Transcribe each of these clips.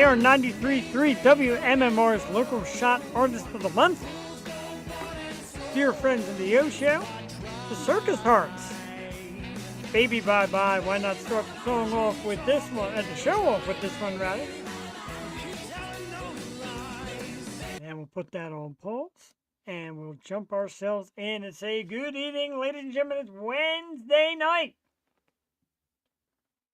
are 93.3 WMMR's Local Shot Artist of the Month. Dear friends of the Yo Show, the Circus Hearts. Baby Bye Bye, why not start the song off with this one, the show off with this one rather. And we'll put that on pause, and we'll jump ourselves in and say good evening, ladies and gentlemen. It's Wednesday night.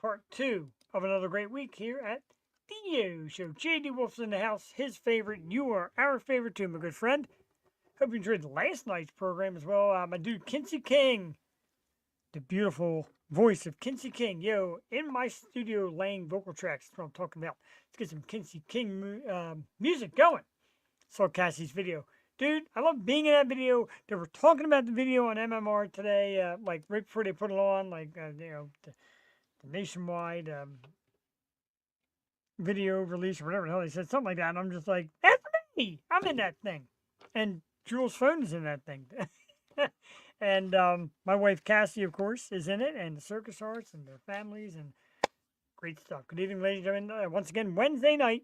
Part 2 of another great week here at the Yo Show. J.D. Wolf's in the house, his favorite. You are our favorite too, my good friend. Hope you enjoyed last night's program as well. My dude, Kinsey King, the beautiful voice of Kinsey King. Yo, in my studio laying vocal tracks. That's what I'm talking about. Let's get some Kinsey King music going. Saw Cassie's video. Dude, I love being in that video. They were talking about the video on MMR today, like right before they put it on, like, the nationwide video release or whatever the hell they said, something like that. And I'm just like, that's me. I'm in that thing. And Jules' phone is in that thing. And my wife Cassie, of course, is in it, and the Circus Arts and their families, and great stuff. Good evening, ladies and gentlemen. Once again, Wednesday night.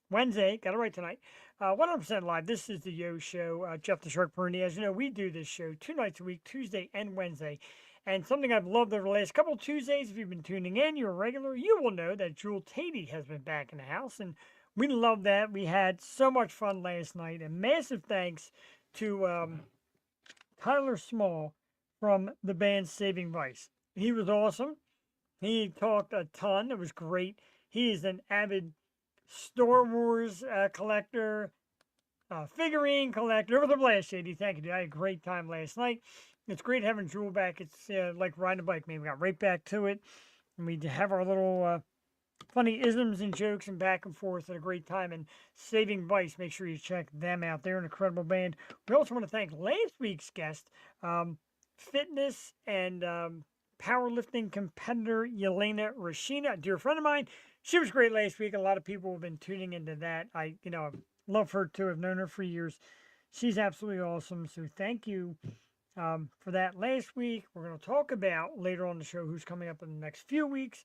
Wednesday, got it right tonight. 100% live. This is the Yo Show. Jeff the Shark Perini. As you know, we do this show 2 nights a week, Tuesday and Wednesday. And something I've loved over the last couple of Tuesdays, if you've been tuning in, you're a regular, you will know that Jewel Tatey has been back in the house. And we love that. We had so much fun last night. And massive thanks to Tyler Small from the band Saving Vice. He was awesome. He talked a ton. It was great. He is an avid Star Wars collector, figurine collector. It was a blast, JD. Thank you, dude. I had a great time last night. It's great having Jewel back. It's like riding a bike, man. We got right back to it. And we have our little funny isms and jokes and back and forth at a great time. And Saving Vice, make sure you check them out. They're an incredible band. We also want to thank last week's guest, fitness and powerlifting competitor Yelena Rashina, a dear friend of mine. She was great last week. A lot of people have been tuning into that. I love her too. I've known her for years. She's absolutely awesome. So thank you for that. Last week, we're going to talk about later on the show who's coming up in the next few weeks.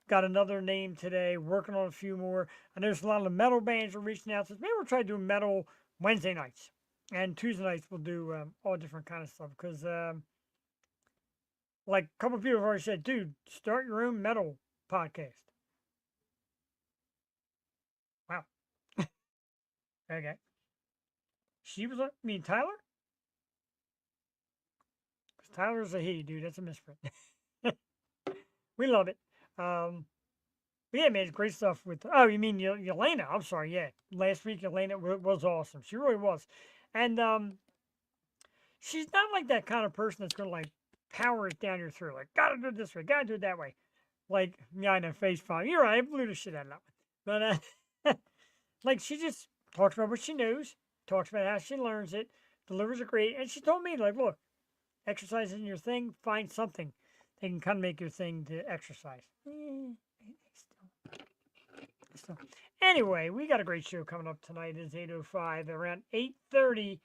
Got another name today, working on a few more. And there's a lot of the metal bands are reaching out. So maybe we'll try to do metal Wednesday nights. And Tuesday nights we'll do all different kind of stuff. Because like a couple of people have already said, dude, start your own metal podcast. Wow. Okay. She was, Tyler? Because Tyler's a he, dude. That's a misprint. We love it. But yeah, man, it's great stuff with, oh, you mean Yelena? I'm sorry, yeah. Last week, Yelena was awesome. She really was. And she's not like that kind of person that's going to, like, power it down your throat. Like, gotta do it this way, gotta do it that way. Like, yeah, I know, face palm. You're right, I blew the shit out of that one. But, like, she just talks about what she knows, talks about how she learns it, delivers it great. And she told me, like, look, exercise isn't your thing, find something that can kind of make your thing to exercise. Still. Anyway, we got a great show coming up tonight. It's 8:05. Around 8:30,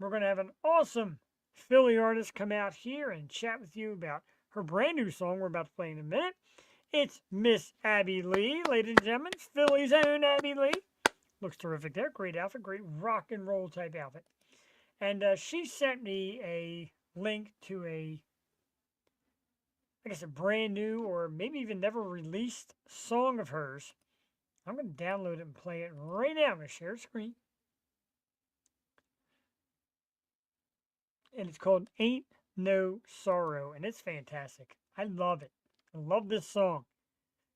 we're going to have an awesome Philly artist come out here and chat with you about her brand new song we're about to play in a minute. It's Miss Abby Lee, ladies and gentlemen. Philly's own Abby Lee. Looks terrific there. Great outfit. Great rock and roll type outfit. And she sent me a link to a brand new or maybe even never released song of hers. I'm going to download it and play it right now. I'm going to share the screen. And it's called Ain't No Sorrow. And it's fantastic. I love it. I love this song.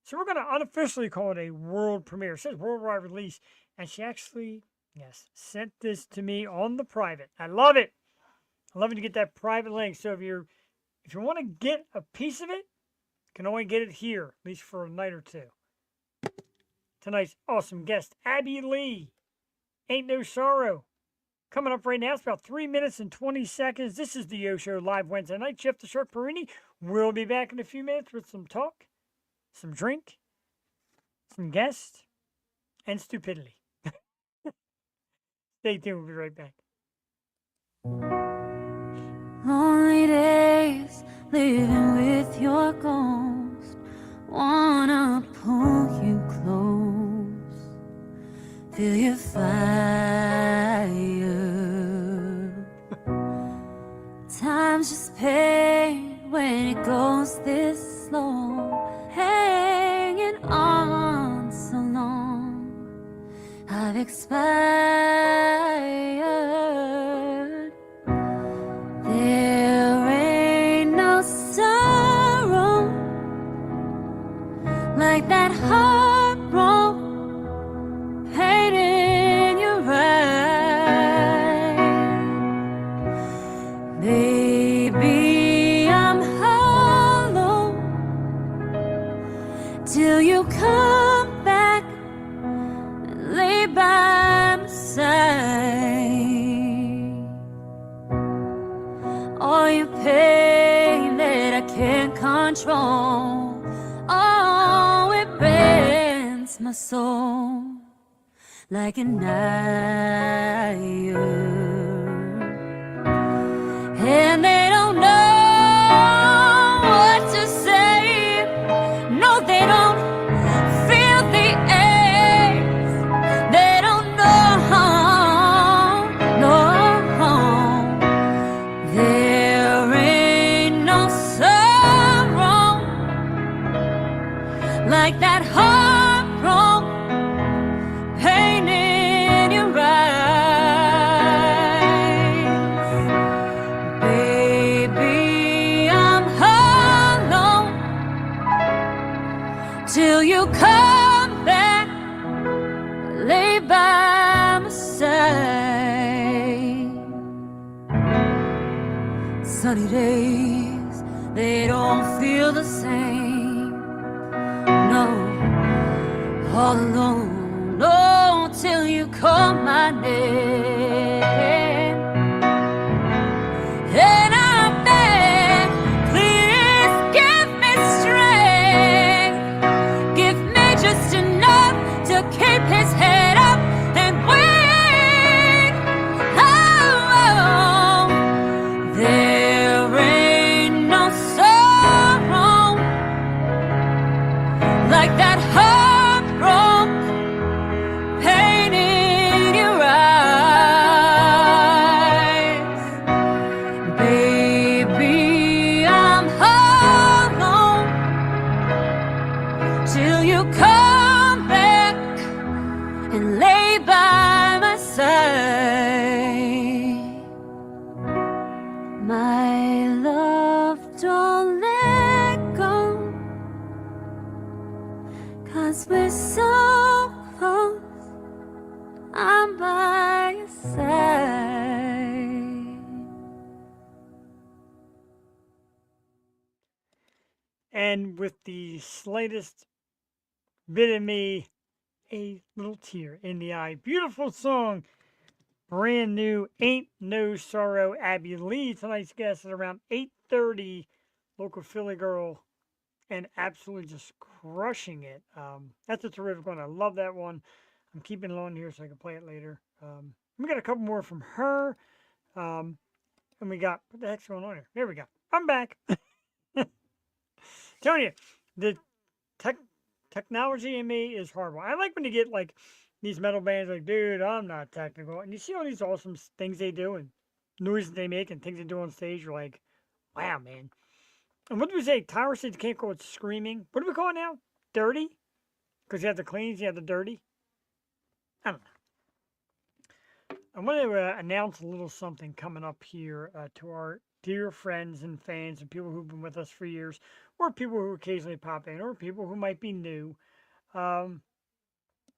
So we're going to unofficially call it a world premiere. It says worldwide release. And she actually, yes, sent this to me on the private. I love it. I love it to get that private link. So if you want to get a piece of it, you can only get it here, at least for a night or two. Tonight's awesome guest, Abby Lee. Ain't No Sorrow. Coming up right now, it's about 3 minutes and 20 seconds. This is the Yo Show live Wednesday night. Jeff the Shark Perini. We'll be back in a few minutes with some talk, some drink, some guests, and stupidity. Stay tuned. We'll be right back. Lonely days living with your ghost. Wanna pull you close. feel your fire. Time's just pain when it goes this slow, hanging on so long. I've expired. There ain't no sorrow like that heartbroken pain in your eye. Baby, I'm hollow till you come back and lay by my side. All your pain that I can't control, oh, it bends my soul like an iron. And they don't know what to say. No, they don't feel the aches. They don't know, no. There ain't no sorrow like that heartbroken pain in your eyes. Baby, I'm hollow till you come back, lay by my side. Sunny days, they don't feel the same. No, all alone, no, till you call my name. And I beg, please give me strength. Give me just enough to keep his head up and win. Oh, there ain't no sorrow like that heartbroken pain in your eyes. Baby, I'm hollow till you come back and lay by my side. My love, don't let go, 'cause we're so close, I'm by your side. And with the slightest bit of me, a little tear in the eye. Beautiful song. Brand new, Ain't No Sorrow. Abby Lee, tonight's guest at around 8:30. Local Philly girl, and absolutely just crushing it. That's a terrific one. I love that one. I'm keeping it on here so I can play it later. We got a couple more from her. And we got, what the heck's going on here? There we go. I'm back. Telling you, the technology in me is horrible. I like when you get like these metal bands like, dude, I'm not technical. And you see all these awesome things they do and noises they make and things they do on stage. You're like, wow, man. And what do we say? Tyler said you can't call it screaming. What do we call it now? Dirty? Because you have the cleans, you have the dirty. I don't know. I want to announce a little something coming up here to our dear friends and fans and people who've been with us for years, or people who occasionally pop in, or people who might be new.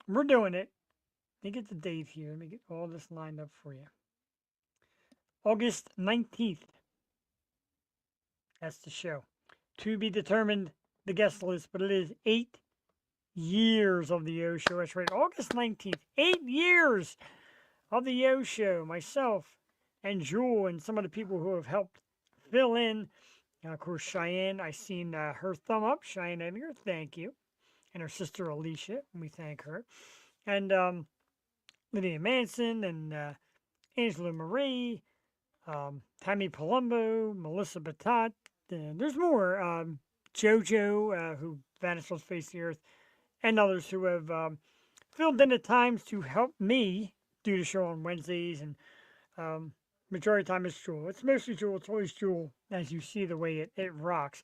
We're doing it. Let me get the date here. Let me get all this lined up for you. August 19th. That's the show. To be determined, the guest list, but it is 8 years of the Yo Show. That's right, August 19th. 8 years of the Yo Show. Myself and Jewel and some of the people who have helped fill in. Of course, Cheyenne, I seen her thumb up. Cheyenne Edgar, thank you. And her sister Alicia, we thank her. And Lydia Manson and Angela Marie, Tammy Palumbo, Melissa Batat. There's more. JoJo, who vanished off the face of the earth, and others who have filled in at times to help me do the show on Wednesdays, and majority of the time it's Jewel. It's mostly Jewel. It's always Jewel, as you see the way it rocks.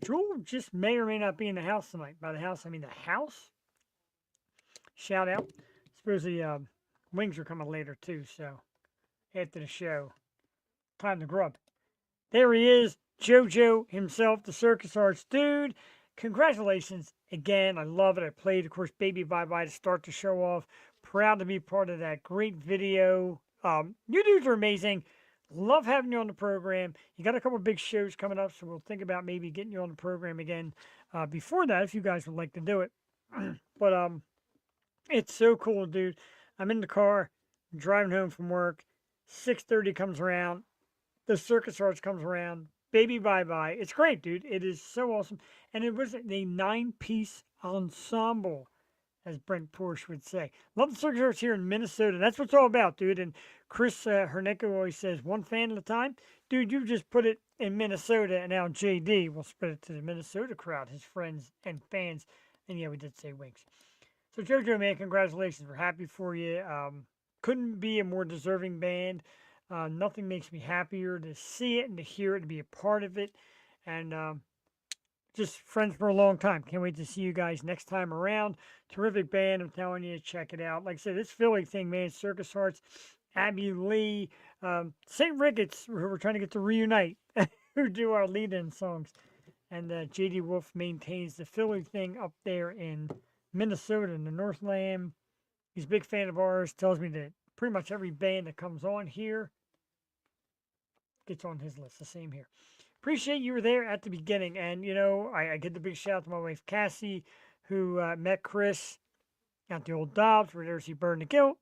Jewel just may or may not be in the house tonight. By the house, I mean the house. Shout out. Supposedly wings are coming later too, so after the show, time to grub. There he is, JoJo himself, the Circus Arts dude. Congratulations again. I love it. I played, of course, Baby Bye Bye to start the show off. Proud to be part of that great video. You dudes are amazing. Love having you on the program. You got a couple big shows coming up, so we'll think about maybe getting you on the program again before that if you guys would like to do it. But it's so cool, dude. I'm in the car, driving home from work. 6:30 comes around. The Circus Arts comes around. Baby Bye Bye. It's great, dude. It is so awesome. And it was a 9-piece ensemble, as Brent Porsche would say. Love the Circus Arts here in Minnesota. That's what it's all about, dude. And Chris Herneko always says, one fan at a time. Dude, you just put it in Minnesota, and now JD will spread it to the Minnesota crowd, his friends and fans. And yeah, we did say Wings. So JoJo, man, congratulations. We're happy for you. Couldn't be a more deserving band. Nothing makes me happier to see it and to hear it, to be a part of it. And just friends for a long time. Can't wait to see you guys next time around. Terrific band. I'm telling you, check it out. Like I said, this Philly thing, man, Circus Arts, Abby Lee, St. Ricketts, who we're trying to get to reunite, who do our lead-in songs. And J.D. Wolf maintains the Philly thing up there in Minnesota, in the Northland. He's a big fan of ours. Tells me that pretty much every band that comes on here gets on his list. The same here. Appreciate you were there at the beginning. And, you know, I get the big shout out to my wife, Cassie, who met Chris at the old Dobbs, where there's He Burned the Guilt.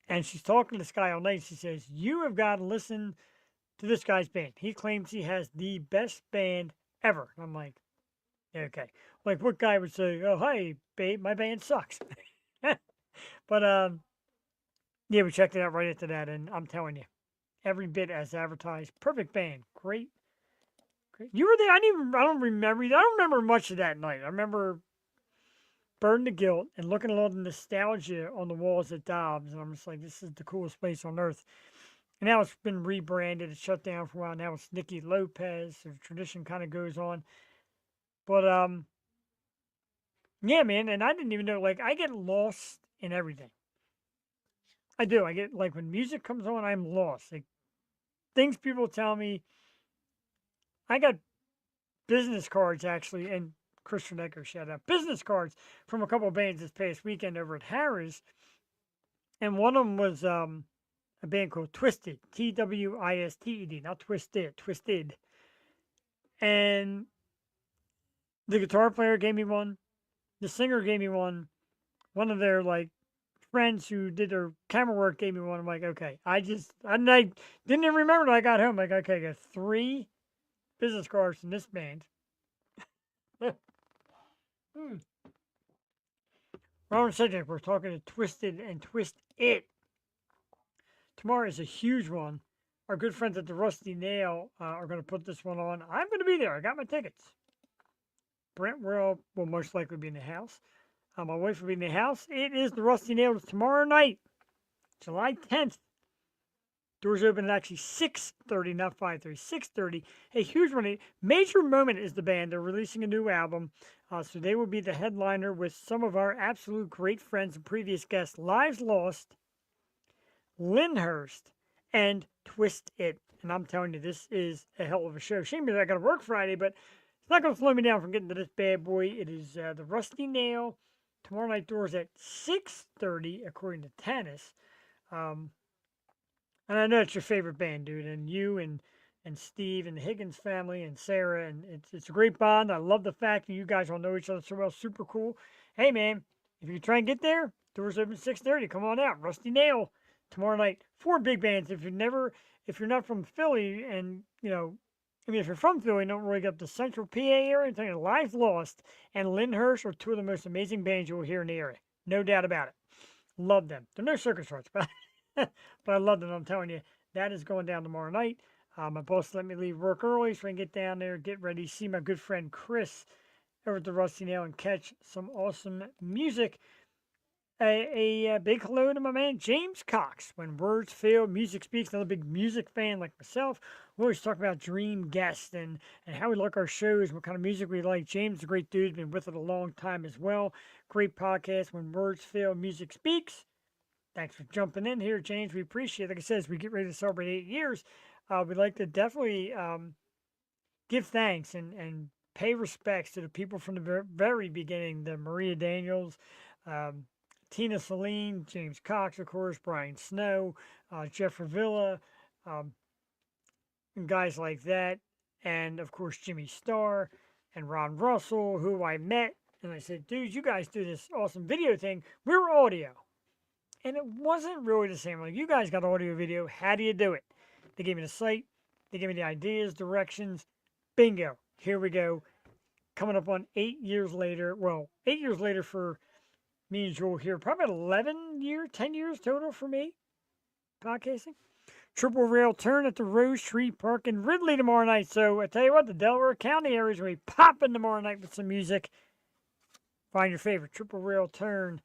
And she's talking to this guy all night. She says, you have got to listen to this guy's band. He claims he has the best band ever. And I'm like, okay. Like, what guy would say, oh, hey, babe, my band sucks. But, yeah, we checked it out right after that. And I'm telling you, every bit as advertised. Perfect band. Great. Great. You were there. I don't remember much of that night. I remember Burn the Guilt and looking at all the nostalgia on the walls at Dobbs. And I'm just like, this is the coolest place on earth. And now it's been rebranded. It's shut down for a while. Now it's Nicky Lopez. So the tradition kind of goes on. But, yeah, man. And I didn't even know, like, I get lost in everything. I do. I get, like, when music comes on, I'm lost. Like, things people tell me. I got business cards, actually, and Christian Ecker, shout out. Business cards from a couple of bands this past weekend over at Harrah's. And one of them was a band called Twisted. Twisted. Not Twisted. Twisted. And the guitar player gave me one. The singer gave me one. One of their, like, friends who did their camera work gave me one. I'm like, okay. I didn't even remember till I got home. Like, okay, I got 3 business cards from this band. Wrong subject. We're talking to Twisted and Twist It. Tomorrow is a huge one. Our good friends at the Rusty Nail are going to put this one on. I'm going to be there. I got my tickets. Brent will most likely be in the house. My wife will be in the house. It is the Rusty Nail tomorrow night, July 10th. Doors open at actually 6:30, not 5:30, 6:30. A huge one. Major Moment is the band. They're releasing a new album. So they will be the headliner with some of our absolute great friends and previous guests, Lives Lost, Lyndhurst, and Twist It. And I'm telling you, this is a hell of a show. Shame that I got to work Friday, but it's not going to slow me down from getting to this bad boy. It is the Rusty Nail. Tomorrow night doors at 6:30, according to Tanis. And I know it's your favorite band, dude. And you and Steve and the Higgins family and Sarah. And it's a great bond. I love the fact that you guys all know each other so well. Super cool. Hey, man, if you try and get there, doors open at 6:30. Come on out. Rusty Nail tomorrow night. 4 big bands. If you're not from Philly and, you know, I mean, if you're from Philly, don't really get up the Central PA area. I'm telling you, Lives Lost and Lyndhurst are 2 of the most amazing bands you will hear in the area. No doubt about it. Love them. They're no Circus Arts, but but I love them. I'm telling you, that is going down tomorrow night. My boss let me leave work early so I can get down there, get ready, see my good friend Chris over at the Rusty Nail and catch some awesome music. a big hello to my man James Cox. When words fail, music speaks. Another big music fan like myself. We always talk about dream guests and how we like our shows, what kind of music we like. James is a great dude, been with it a long time as well. Great podcast. When words fail, music speaks. Thanks for jumping in here, James. We appreciate it. Like I said, as we get ready to celebrate 8 years, we'd like to definitely give thanks and pay respects to the people from the very beginning, the Maria Daniels, um, Tina Celine, James Cox, of course, Brian Snow, Jeff Villa, um, and guys like that. And of course, Jimmy Starr and Ron Russell, who I met. And I said, dude, you guys do this awesome video thing. We're audio. And it wasn't really the same. Like, you guys got audio video. How do you do it? They gave me the site. They gave me the ideas, directions. Bingo. Here we go. Coming up on 8 years later. Well, 8 years later for me and Joel here. Probably about 10 years total for me. Podcasting. Triple rail turn at the Rose Tree Park in Ridley tomorrow night. So I tell you what, the Delaware County area is going to be popping tomorrow night with some music. Find your favorite triple rail turn.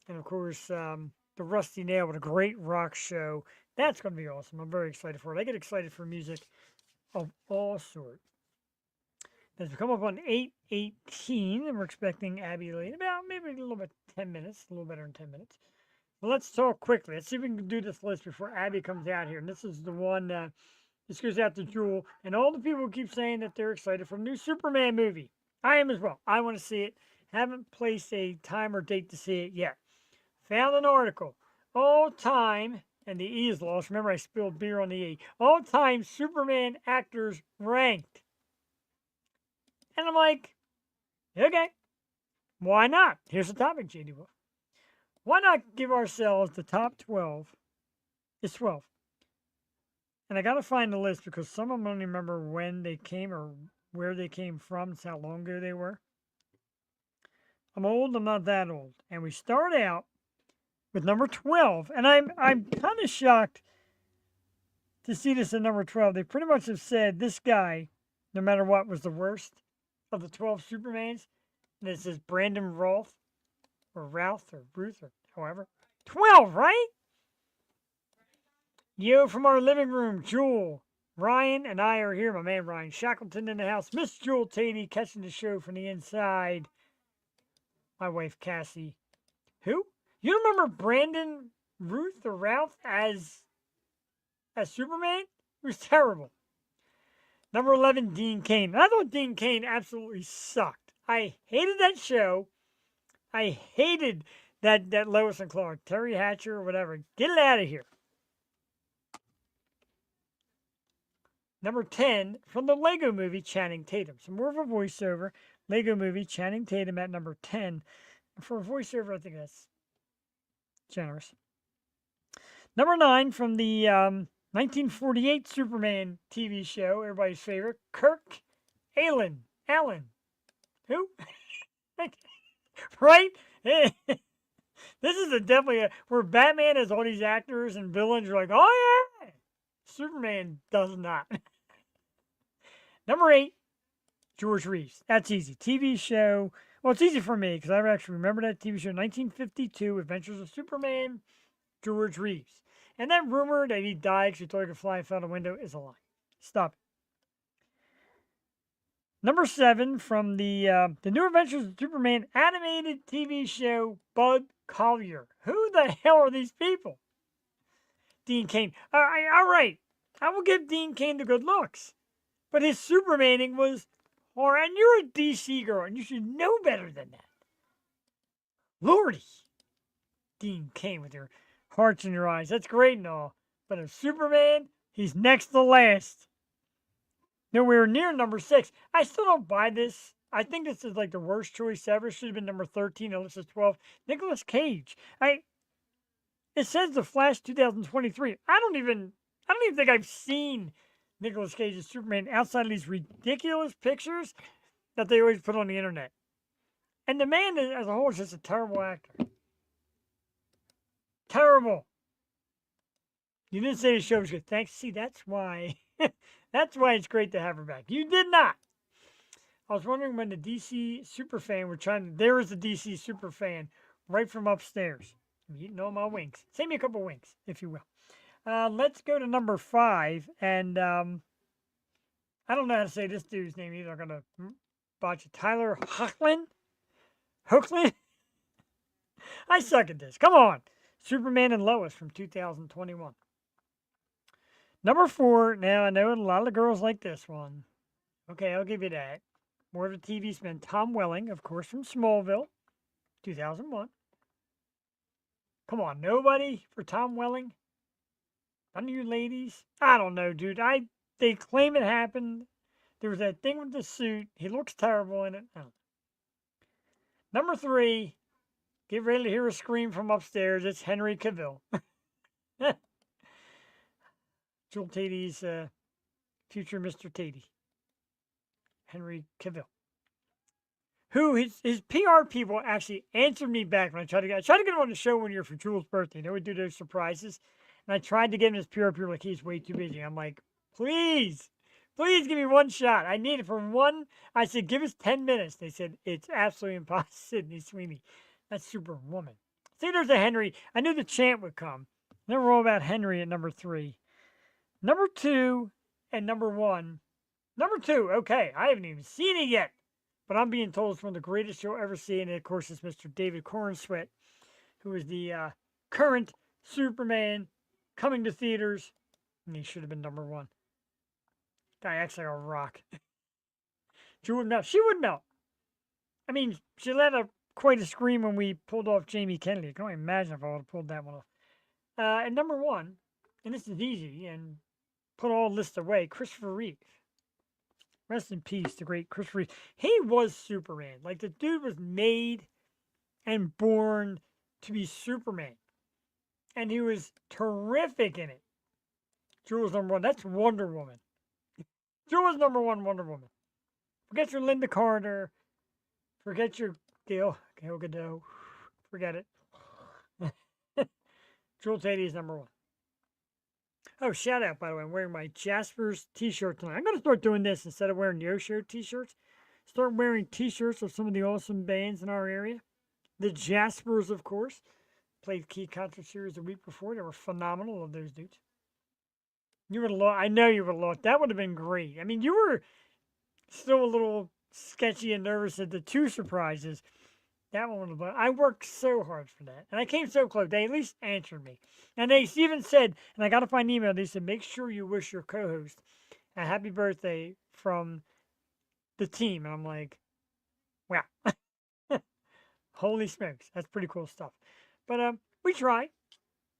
And of course, the Rusty Nail with a great rock show. That's going to be awesome. I'm very excited for it. I get excited for music of all sorts. As we come up on 8:18, and we're expecting Abby late about maybe a little bit 10 minutes, a little better than 10 minutes. Well, let's talk quickly. Let's see if we can do this list before Abby comes out here. And this is the one, this goes out to Jewel and all the people who keep saying that they're excited for the new Superman movie. I am as well. I want to see it. Haven't placed a time or date to see it yet. Found an article. All time, and the E is lost. Remember, I spilled beer on the E. All time Superman actors ranked. And I'm like, okay, why not? Here's the topic, JD Wolf. Why not give ourselves the top 12? It's 12. And I got to find the list because some of them don't remember when they came or where they came from. It's how long ago they were. I'm old, I'm not that old. And we start out with number 12. And I'm kind of shocked to see this at number 12. They pretty much have said this guy, no matter what, was the worst of the 12 Supermans. And it says Brandon Routh or Ruth or however. 12, right? Yo, from our living room, Jewel, Ryan, and I are here. My man Ryan Shackleton in the house. Miss Jewel Tatey catching the show from the inside. My wife Cassie. Who? You don't remember Brandon Ruth or Ralph as Superman? It was terrible. Number 11, Dean Cain. I thought Dean Cain absolutely sucked. I hated that show. I hated that Lois and Clark, Terry Hatcher or whatever. Get it out of here. Number 10, from the Lego Movie, Channing Tatum. So more of a voiceover. Lego Movie, Channing Tatum at number 10. For a voiceover, I think that's generous. Number 9, from the 1948 Superman TV show, everybody's favorite, Kirk Allen. Who? Right? This is definitely where Batman has all these actors and villains. You're like, oh yeah! Superman does not. Number 8, George Reeves. That's easy. TV show. Well, it's easy for me because I actually remember that TV show, 1952, Adventures of Superman, George Reeves. And that rumor that he died because he thought he could fly and fell out a window is a lie. Stop it. Number 7, from the New Adventures of Superman animated TV show, Bud Collyer. Who the hell are these people? Dean Cain. All right. I will give Dean Cain the good looks. But his Supermaning was horrible. And you're a DC girl, and you should know better than that. Lordy. Dean Cain with your hearts in your eyes. That's great and all. But as Superman, he's next to last. Nowhere near number 6. I still don't buy this. I think this is like the worst choice ever. Should have been number 13. And this is 12. Nicolas Cage. It says The Flash 2023. I don't even think I've seen Nicolas Cage's Superman outside of these ridiculous pictures that they always put on the internet. And the man as a whole is just a terrible actor. Terrible. You didn't say the show was good. Thanks. See, that's why. That's why it's great to have her back. You did not. I was wondering when the DC Superfan were there was the DC Superfan right from upstairs. I'm eating all my wings. Save me a couple wings, if you will. Let's go to number 5. And I don't know how to say this dude's name either. I'm going to botch it. Tyler Hoechlin? Hoechlin? I suck at this. Come on. Superman and Lois from 2021. Number 4. Now, I know a lot of girls like this one. Okay, I'll give you that. More of a TV spin. Tom Welling, of course, from Smallville, 2001. Come on, nobody for Tom Welling? None of you ladies? I don't know, dude. They claim it happened. There was that thing with the suit. He looks terrible in it. I don't know. Number 3. Get ready to hear a scream from upstairs. It's Henry Cavill. Joel Tate's future Mr. Tate. Henry Cavill. Who his PR people actually answered me back when I tried to get him on the show one year for Jules' birthday. They would do those surprises. And I tried to get him his PR people like he's way too busy. I'm like, please give me one shot. I need it for one. I said, give us 10 minutes. They said, it's absolutely impossible. Sydney Sweeney. That's Superwoman. See, there's a Henry. I knew the chant would come. Then we're all about Henry at number 3. Number 2 and number 1. Number 2, okay, I haven't even seen it yet. But I'm being told it's one of the greatest you'll ever see. And of course, it's Mr. David Corenswet, who is the current Superman coming to theaters. And he should have been number 1. Guy acts like a rock. She would melt. She would melt. I mean, she let quite a scream when we pulled off Jamie Kennedy. I can only imagine if I would have pulled that one off. And number 1, and this is easy, and put all lists away, Christopher Reeve. Rest in peace, the great Christopher Reeve. He was Superman. Like, the dude was made and born to be Superman. And he was terrific in it. Jewel's number 1. That's Wonder Woman. Jewel's number 1, Wonder Woman. Forget your Linda Carter. Forget your Gal Gadot. Forget it. Jewel Tate is number 1. Oh, shout out, by the way. I'm wearing my Jaspers t-shirt tonight. I'm going to start doing this instead of wearing Yo-Show t-shirts. Start wearing t-shirts of some of the awesome bands in our area. The Jaspers, of course. Played Key Concert Series the week before. They were phenomenal. Love those dudes. You would have lost. I know you would have lost. That would have been great. I mean, you were still a little sketchy and nervous at the 2 surprises. That one would have been. I worked so hard for that. And I came so close. They at least answered me. And they even said, and I got to find an email, they said, make sure you wish your co-host a happy birthday from the team. And I'm like, wow. Holy smokes. That's pretty cool stuff. But we try.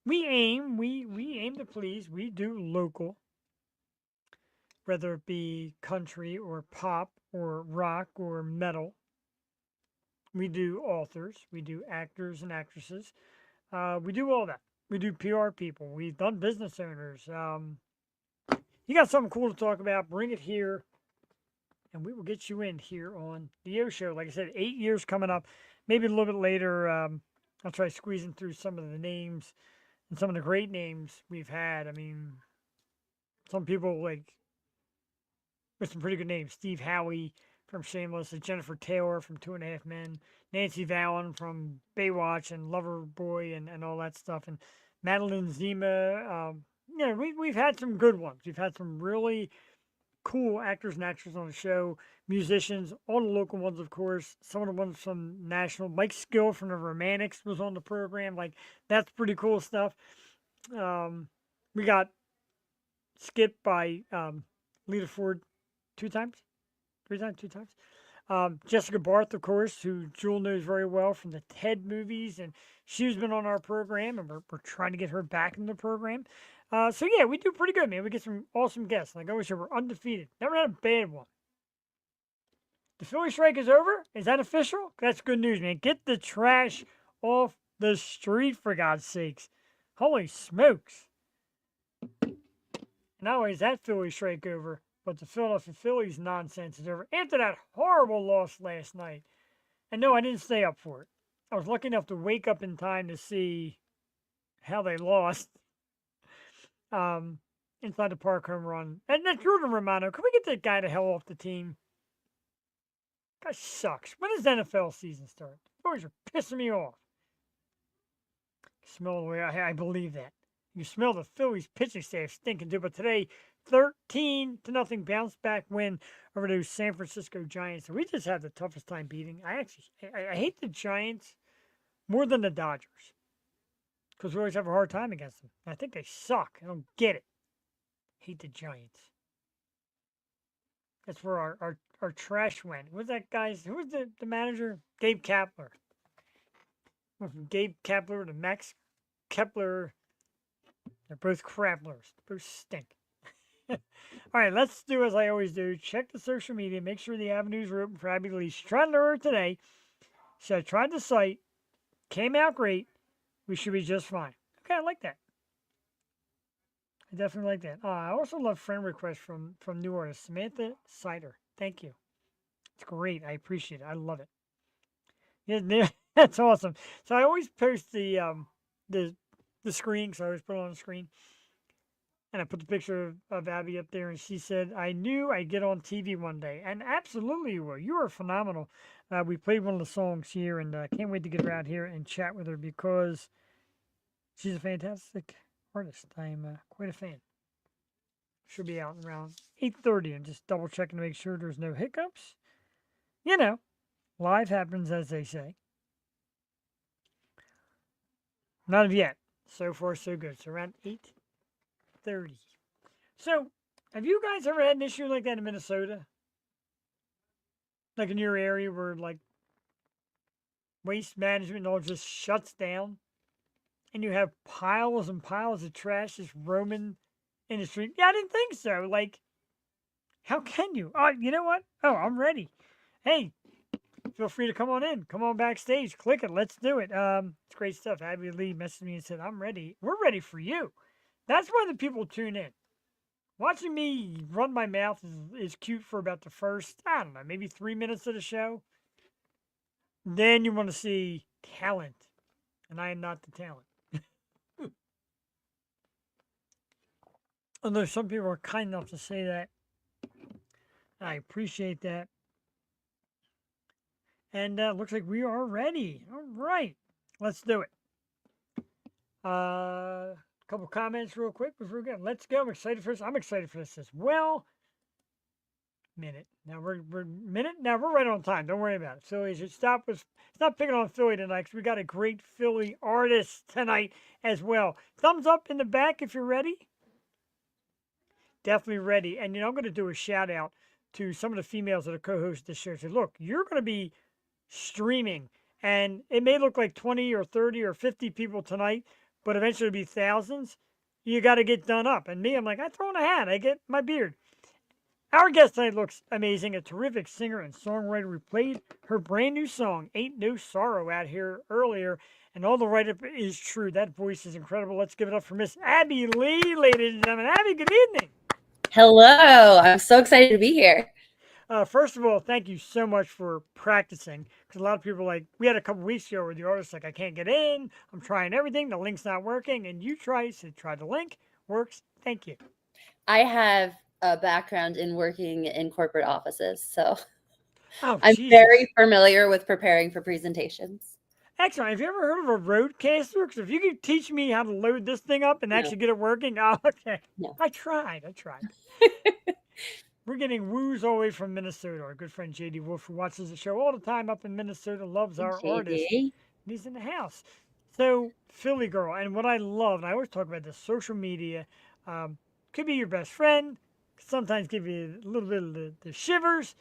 We aim. We aim to please. We do local. Whether it be country or pop or rock or metal. We do authors. We do actors and actresses. We do all that. We do PR people. We've done business owners. You got something cool to talk about, bring it here. And we will get you in here on the Yo Show. Like I said, 8 years coming up. Maybe a little bit later, I'll try squeezing through some of the names and some of the great names we've had. I mean, some people like with some pretty good names. Steve Howie from Shameless, Jennifer Taylor from 2.5 Men, Nancy Vallon from Baywatch and Loverboy and all that stuff, and Madeline Zima. We've had some good ones. We've had some really cool actors and actresses on the show, musicians, all the local ones, of course, some of the ones from national. Mike Skill from the Romantics was on the program. Like, that's pretty cool stuff. We got skipped by Lita Ford 2 times. Jessica Barth, of course, who Jewel knows very well from the Ted movies, and she's been on our program, and we're trying to get her back in the program. So yeah, we do pretty good, man. We get some awesome guests. Like I always say, we're undefeated. Never had a bad one. The Philly strike is over. Is that official? That's good news, man. Get the trash off the street, for God's sakes. Holy smokes. Not only is that Philly strike over, but the Philadelphia Phillies nonsense is over after that horrible loss last night. And no, I didn't stay up for it. I was lucky enough to wake up in time to see how they lost. Inside the park home run. And then Jordan Romano, can we get that guy the hell off the team? Guy sucks. When does NFL season start? The boys are pissing me off. Smell the way I believe that. You smell the Phillies pitching staff stinking too, but today 13-0 bounce back win over those San Francisco Giants. We just had the toughest time beating. I hate the Giants more than the Dodgers because we always have a hard time against them. I think they suck. I don't get it. Hate the Giants. That's where our trash went. Who's that guy's? Who was the manager? Gabe Kapler. Went from Gabe Kapler to Max Kepler. They're both crapplers. Both stink. All right, let's do as I always do. Check the social media. Make sure the avenues are open for Abby Lee. She tried to lure her today. So I tried the site. Came out great. We should be just fine. Okay, I like that. I definitely like that. I also love friend requests from new artists. Samantha Sider. Thank you. It's great. I appreciate it. I love it. Yeah, that's awesome. So I always post the screen, so I always put it on the screen. And I put the picture of Abby up there, and she said, I knew I'd get on TV one day. And absolutely you will. You are phenomenal. We played one of the songs here, and I can't wait to get her out here and chat with her because she's a fantastic artist. I am quite a fan. She'll be out around 8:30 and just double checking to make sure there's no hiccups. You know, live happens, as they say. Not yet. So far, so good. So around 8:30. So, have you guys ever had an issue like that in Minnesota? Like in your area where like waste management all just shuts down and you have piles and piles of trash just roaming in the street? Yeah, I didn't think so. Like, how can you? Oh, you know what? Oh, I'm ready. Hey, feel free to come on in. Come on backstage. Click it. Let's do it. It's great stuff. Abby Lee messaged me and said, I'm ready. We're ready for you. That's why the people tune in. Watching me run my mouth is cute for about the first, I don't know, maybe 3 minutes of the show. Then you want to see talent. And I am not the talent. Although some people are kind enough to say that. I appreciate that. And looks like we are ready. All right. Let's do it. Couple comments real quick before we go. Let's go. I'm excited for this. I'm excited for this as well. Minute. Now we're right on time. Don't worry about it. Philly should stop picking on Philly tonight because we got a great Philly artist tonight as well. Thumbs up in the back if you're ready. Definitely ready. And I'm going to do a shout out to some of the females that are co-hosts this show. So look, you're going to be streaming, and it may look like 20 or 30 or 50 people tonight, but eventually it'll be thousands. You got to get done up. And me, I'm like, I throw in a hat. I get my beard. Our guest tonight looks amazing. A terrific singer and songwriter. We played her brand new song, Ain't No Sorrow, out here earlier. And all the write-up is true. That voice is incredible. Let's give it up for Miss Abby Lee, ladies and gentlemen. Abby, good evening. Hello. I'm so excited to be here. First of all, thank you so much for practicing. Because a lot of people are like, we had a couple weeks ago where the artist's like, I can't get in. I'm trying everything. The link's not working. And you try the link. Works. Thank you. I have a background in working in corporate offices, so I'm very familiar with preparing for presentations. Excellent. Have you ever heard of a Rodecaster? Because if you could teach me how to load this thing up and actually get it working, okay. No. I tried. We're getting woos all the way from Minnesota. Our good friend JD Wolf, who watches the show all the time up in Minnesota, loves our artist. He's in the house. So, Philly girl. And what I love, and I always talk about this, social media, could be your best friend, sometimes give you a little bit of the shivers.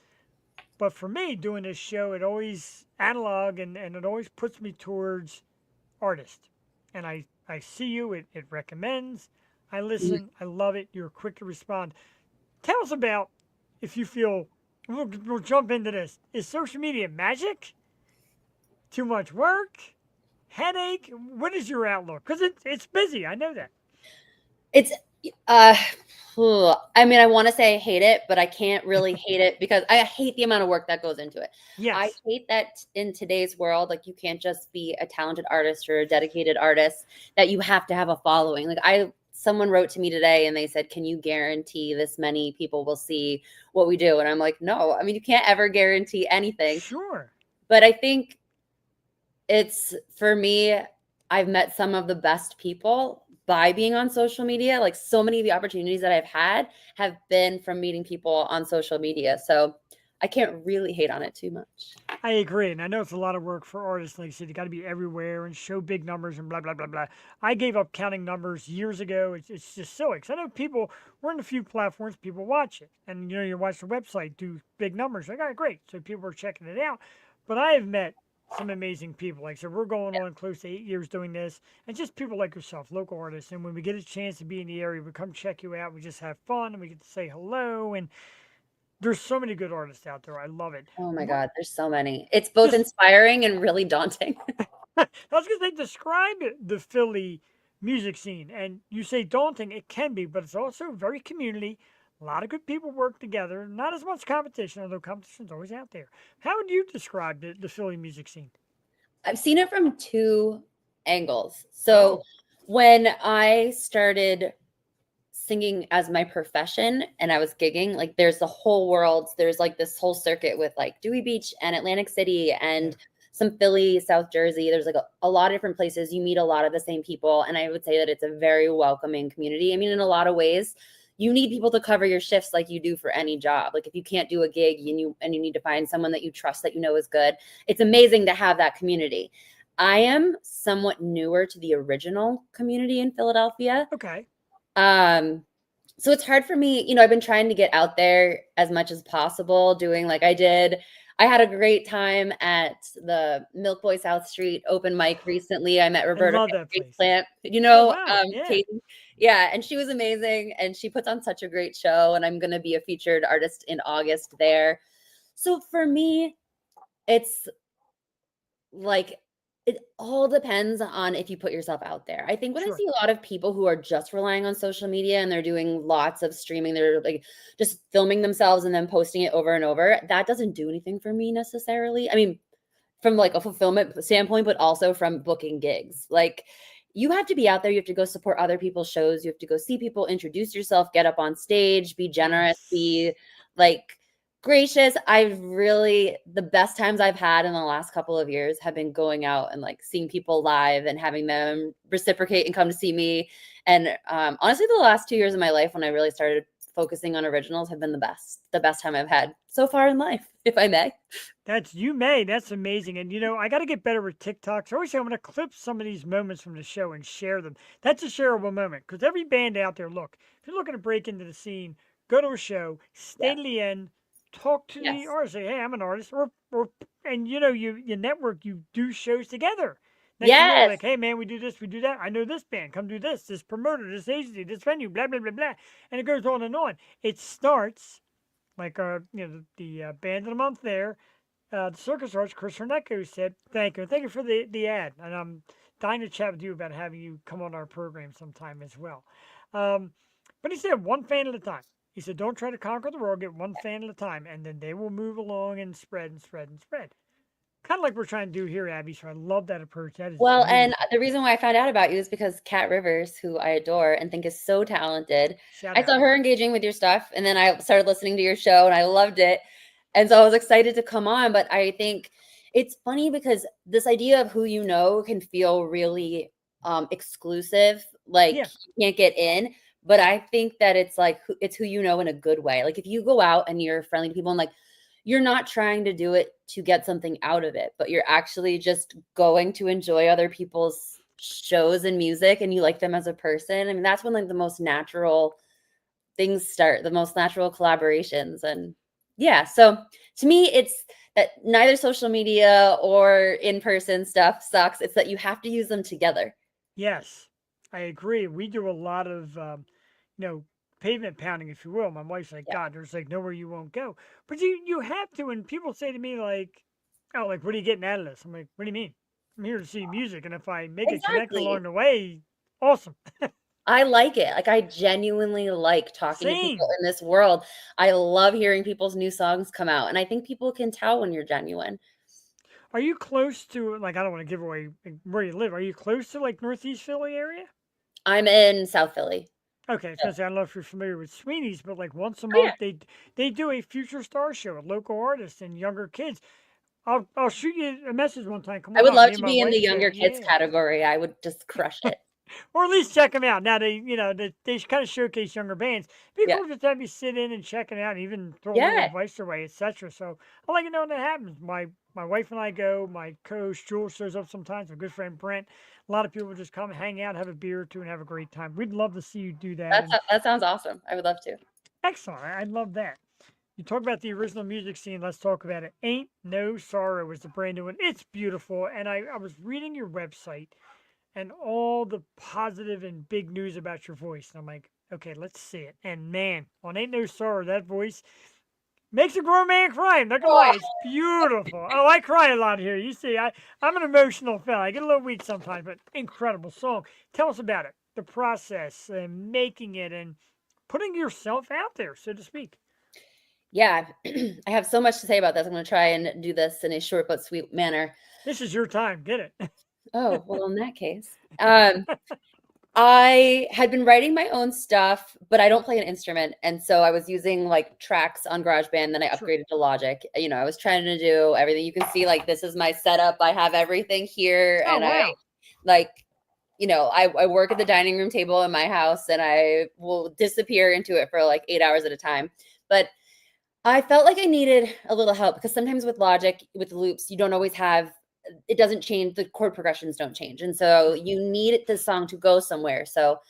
But for me, doing this show, it always analog and it always puts me towards artist. And I see you, it recommends, I listen, I love it, you're quick to respond. Tell us about, if you feel, we'll jump into this. Is social media magic? Too much work? Headache? What is your outlook? Because it's busy, I know that. It's, I mean, I want to say I hate it, but I can't really hate it because I hate the amount of work that goes into it. Yes. I hate that in today's world, like you can't just be a talented artist or a dedicated artist, that you have to have a following. Like someone wrote to me today and they said, can you guarantee this many people will see what we do? And I'm like, no, I mean, you can't ever guarantee anything. Sure. But I think it's, for me, I've met some of the best people by being on social media. Like so many of the opportunities that I've had have been from meeting people on social media. So I can't really hate on it too much. I agree, and I know it's a lot of work for artists. Like you said, you got to be everywhere and show big numbers and blah blah blah blah. I gave up counting numbers years ago. It's just silly. 'Cause I know people. We're in a few platforms. People watch it, and you watch the website do big numbers. Like, all right, great. So people are checking it out. But I have met some amazing people. Like I said, we're going on close to 8 years doing this, and just people like yourself, local artists. And when we get a chance to be in the area, we come check you out. We just have fun, and we get to say hello. And there's so many good artists out there. I love it. Oh my What, God, there's so many. It's both just inspiring and really daunting. I was gonna say, describe the Philly music scene, and you say daunting. It can be, but it's also very community. A lot of good people work together. Not as much competition, although competition's always out there. How would you describe the Philly music scene? I've seen it from two angles. So Oh, when I started singing as my profession and I was gigging, like there's the whole world. There's like this whole circuit with like Dewey Beach and Atlantic City yeah, and some Philly, South Jersey. There's like a lot of different places. You meet a lot of the same people. And I would say that it's a very welcoming community. I mean, in a lot of ways, you need people to cover your shifts like you do for any job. Like if you can't do a gig and you need to find someone that you trust that you know is good, it's amazing to have that community. I am somewhat newer to the original community in Philadelphia. okay. Um, so it's hard for me, I've been trying to get out there as much as possible, doing like I did. I had a great time at the Milk Boy South Street open mic recently. I met I Roberta love that place. Plant, Oh wow, yeah. Katie. Yeah, and she was amazing and she puts on such a great show. And I'm gonna be a featured artist in August there. So for me, it's like it all depends on if you put yourself out there. I think when I Sure. see a lot of people who are just relying on social media and they're doing lots of streaming, they're like just filming themselves and then posting it over and over, that doesn't do anything for me necessarily. I mean, from like a fulfillment standpoint, but also from booking gigs. Like you have to be out there, you have to go support other people's shows, you have to go see people, introduce yourself, get up on stage, be generous, Yes. be like gracious. I've really the best times I've had in the last couple of years have been going out and like seeing people live and having them reciprocate and come to see me. And honestly, the last 2 years of my life when I really started focusing on originals have been the best time I've had so far in life, if I may. That's you may. That's amazing. And I got to get better with TikToks. I always say I'm going to clip some of these moments from the show and share them. That's a shareable moment because every band out there, look, if you're looking to break into the scene, go to a show, stay Yeah. to the end, talk to the Yes. artist, say, "Hey, I'm an artist," or and you network, you do shows together. Next thing you know, Yes. like, "Hey, man, we do this, we do that. I know this band. Come do this promoter, this agency, this venue, blah blah blah blah," and it goes on and on. It starts like the band of the month there, the circus artist Chris Hernecco said, thank you for the ad, and I'm dying to chat with you about having you come on our program sometime as well. Um, but he said one fan at a time. He said, don't try to conquer the world, get one fan at a time, and then they will move along and spread and spread and spread. Kind of like we're trying to do here, Abby. So I love that approach. That is Well, and beautiful. the reason why I found out about you is because Kat Rivers, who I adore and think is so talented, Shout I out. saw her engaging with your stuff, and then I started listening to your show, and I loved it. And so I was excited to come on. But I think it's funny because this idea of who you know can feel really exclusive, like Yeah. you can't get in. But I think that it's like it's who you know in a good way. Like if you go out and you're friendly to people and like you're not trying to do it to get something out of it, but you're actually just going to enjoy other people's shows and music and you like them as a person. I mean, that's when like the most natural things start, the most natural collaborations. And yeah, so to me, it's that neither social media or in-person stuff sucks. It's that you have to use them together. Yes, I agree. We do a lot of, you know, pavement pounding, if you will. My wife's like, Yeah, God, there's like nowhere you won't go. But you have to. And people say to me like, oh, like what are you getting out of this? I'm like, what do you mean? I'm here to see music, and if I make a connect exactly. along the way, awesome. I like it. Like I genuinely like talking to people Same. in this world. I love hearing people's new songs come out, and I think people can tell when you're genuine. Are you close to like I don't want to give away like, where you live? Are you close to like Northeast Philly area? I'm in South Philly. Okay, I was So, gonna say I don't know if you're familiar with Sweeney's, but like once a oh yeah. month they do a future star show with local artists and younger kids. I'll shoot you a message one time. Come I on would out. love Me and to my be in the wife younger should. kids Yeah. category. I would just crush it. Or at least check them out. Now they kind of showcase younger bands. Be Yeah. cool just to have you sit in and check it out, and even throw a little Yeah. advice their way, etc. So I like to know when that happens. My wife and I go. My co-host Jules shows up sometimes. My good friend Brent. A lot of people just come hang out, have a beer or two, and have a great time. We'd love to see you do that. And That sounds awesome. I would love to. excellent. I'd love that. You talk about the original music scene. Let's talk about it. Ain't No Sorrow was the brand new one. It's beautiful. And I was reading your website and all the positive and big news about your voice. And I'm like, okay, let's see it. And man, on Ain't No Sorrow, that voice makes a grown man cry. I'm not gonna lie, it's beautiful. Oh, I cry a lot here. You see, I'm an emotional fella. I get a little weak sometimes, but incredible song. Tell us about it, the process, and making it, and putting yourself out there, so to speak. Yeah, I have so much to say about this. I'm going to try and do this in a short but sweet manner. This is your time. Get it? Oh, well, in that case, I had been writing my own stuff, but I don't play an instrument. And so I was using like tracks on GarageBand. Then I Sure. upgraded to Logic. You know, I was trying to do everything. You can see like this is my setup. I have everything here. Oh And wow! I work at the dining room table in my house and I will disappear into it for like 8 hours at a time. But I felt like I needed a little help because sometimes with Logic, with the loops, you don't always have, it doesn't change, the chord progressions don't change. And so you need the song to go somewhere. So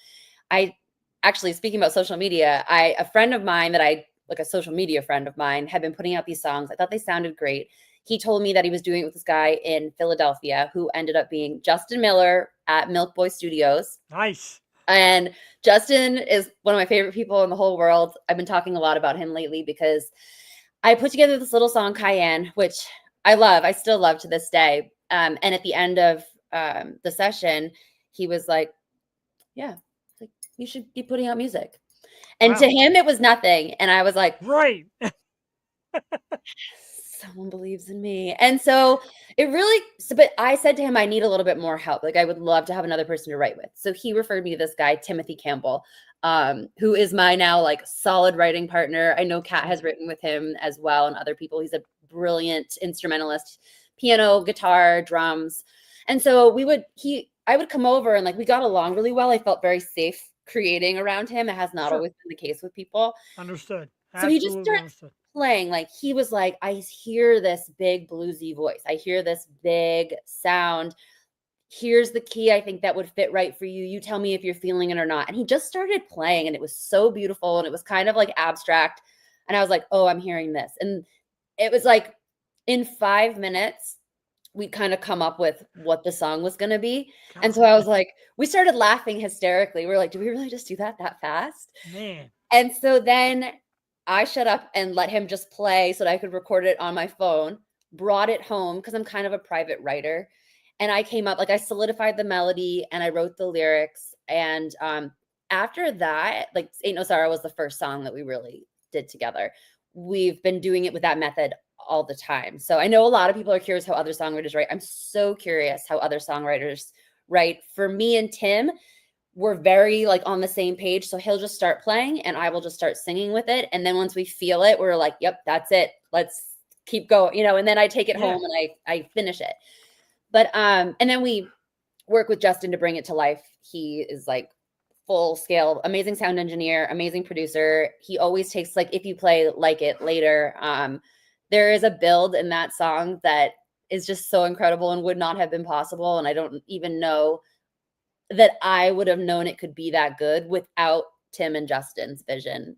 I actually, speaking about social media, a friend of mine like a social media friend of mine had been putting out these songs. I thought they sounded great. He told me that he was doing it with this guy in Philadelphia who ended up being Justin Miller at Milk Boy Studios. Nice. And Justin is one of my favorite people in the whole world. I've been talking a lot about him lately because I put together this little song, Cayenne, which I love. I still love to this day. And at the end of the session, he was like, yeah, like, you should be putting out music. And Wow. to him, it was nothing. And I was like, Right. someone believes in me. And so but I said to him, I need a little bit more help. Like I would love to have another person to write with. So he referred me to this guy, Timothy Campbell, who is my now like solid writing partner. I know Kat has written with him as well and other people. He's a brilliant instrumentalist, piano, guitar, drums. And so I would come over and like, we got along really well. I felt very safe creating around him. It has not Sure. always been the case with people. Understood. So he just Absolutely starts understood. playing. Like he was like, I hear this big bluesy voice. I hear this big sound. Here's the key I think that would fit right for you. You tell me if you're feeling it or not. And he just started playing and it was so beautiful and it was kind of like abstract. And I was like, oh, I'm hearing this. And it was like in 5 minutes, we kind of come up with what the song was going to be. And so I was like, we started laughing hysterically. We're like, do we really just do that fast? Man. And so then I shut up and let him just play so that I could record it on my phone, brought it home because I'm kind of a private writer. And I came up, like I solidified the melody and I wrote the lyrics. And after that, like Ain't No Sorrow was the first song that we really did together. We've been doing it with that method all the time. So I know a lot of people are curious how other songwriters write. I'm so curious how other songwriters write. For me and Tim, we're very like on the same page. So he'll just start playing and I will just start singing with it. And then once we feel it, we're like, yep, that's it. Let's keep going, and then I take it home and I finish it. But, and then we work with Justin to bring it to life. He is like full scale, amazing sound engineer, amazing producer. He always takes like, if you play Like It later, there is a build in that song that is just so incredible and would not have been possible. And I don't even know that I would have known it could be that good without Tim and Justin's vision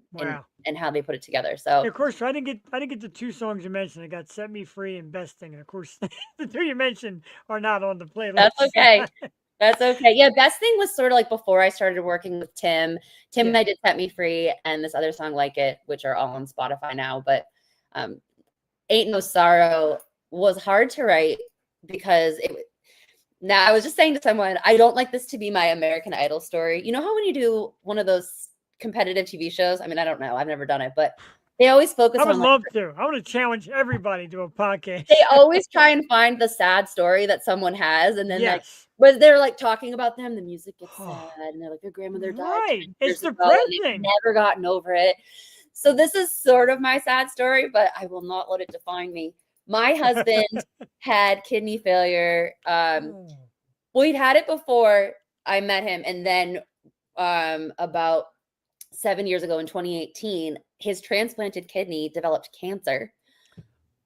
and how they put it together. So yeah, of course, I didn't get the two songs you mentioned. I got Set Me Free and Best Thing. And of course, the two you mentioned are not on the playlist. That's okay. That's okay. Yeah, Best Thing was sort of like before I started working with Tim. Tim and I did Set Me Free and this other song Like It, which are all on Spotify now. But Ain't No Sorrow was hard to write because now I was just saying to someone, I don't like this to be my American Idol story. You know how when you do one of those competitive TV shows, I mean, I don't know, I've never done it, but they always focus on. I would love to. I want to challenge everybody to a podcast. They always try and find the sad story that someone has, and then like, but they're like talking about them, the music gets sad, and they're like, their grandmother died. Right, it's depressing. Never gotten over it. So this is sort of my sad story, but I will not let it define me. My husband had kidney failure. Oh, Well, he'd had it before I met him, and then about 7 years ago in 2018, his transplanted kidney developed cancer,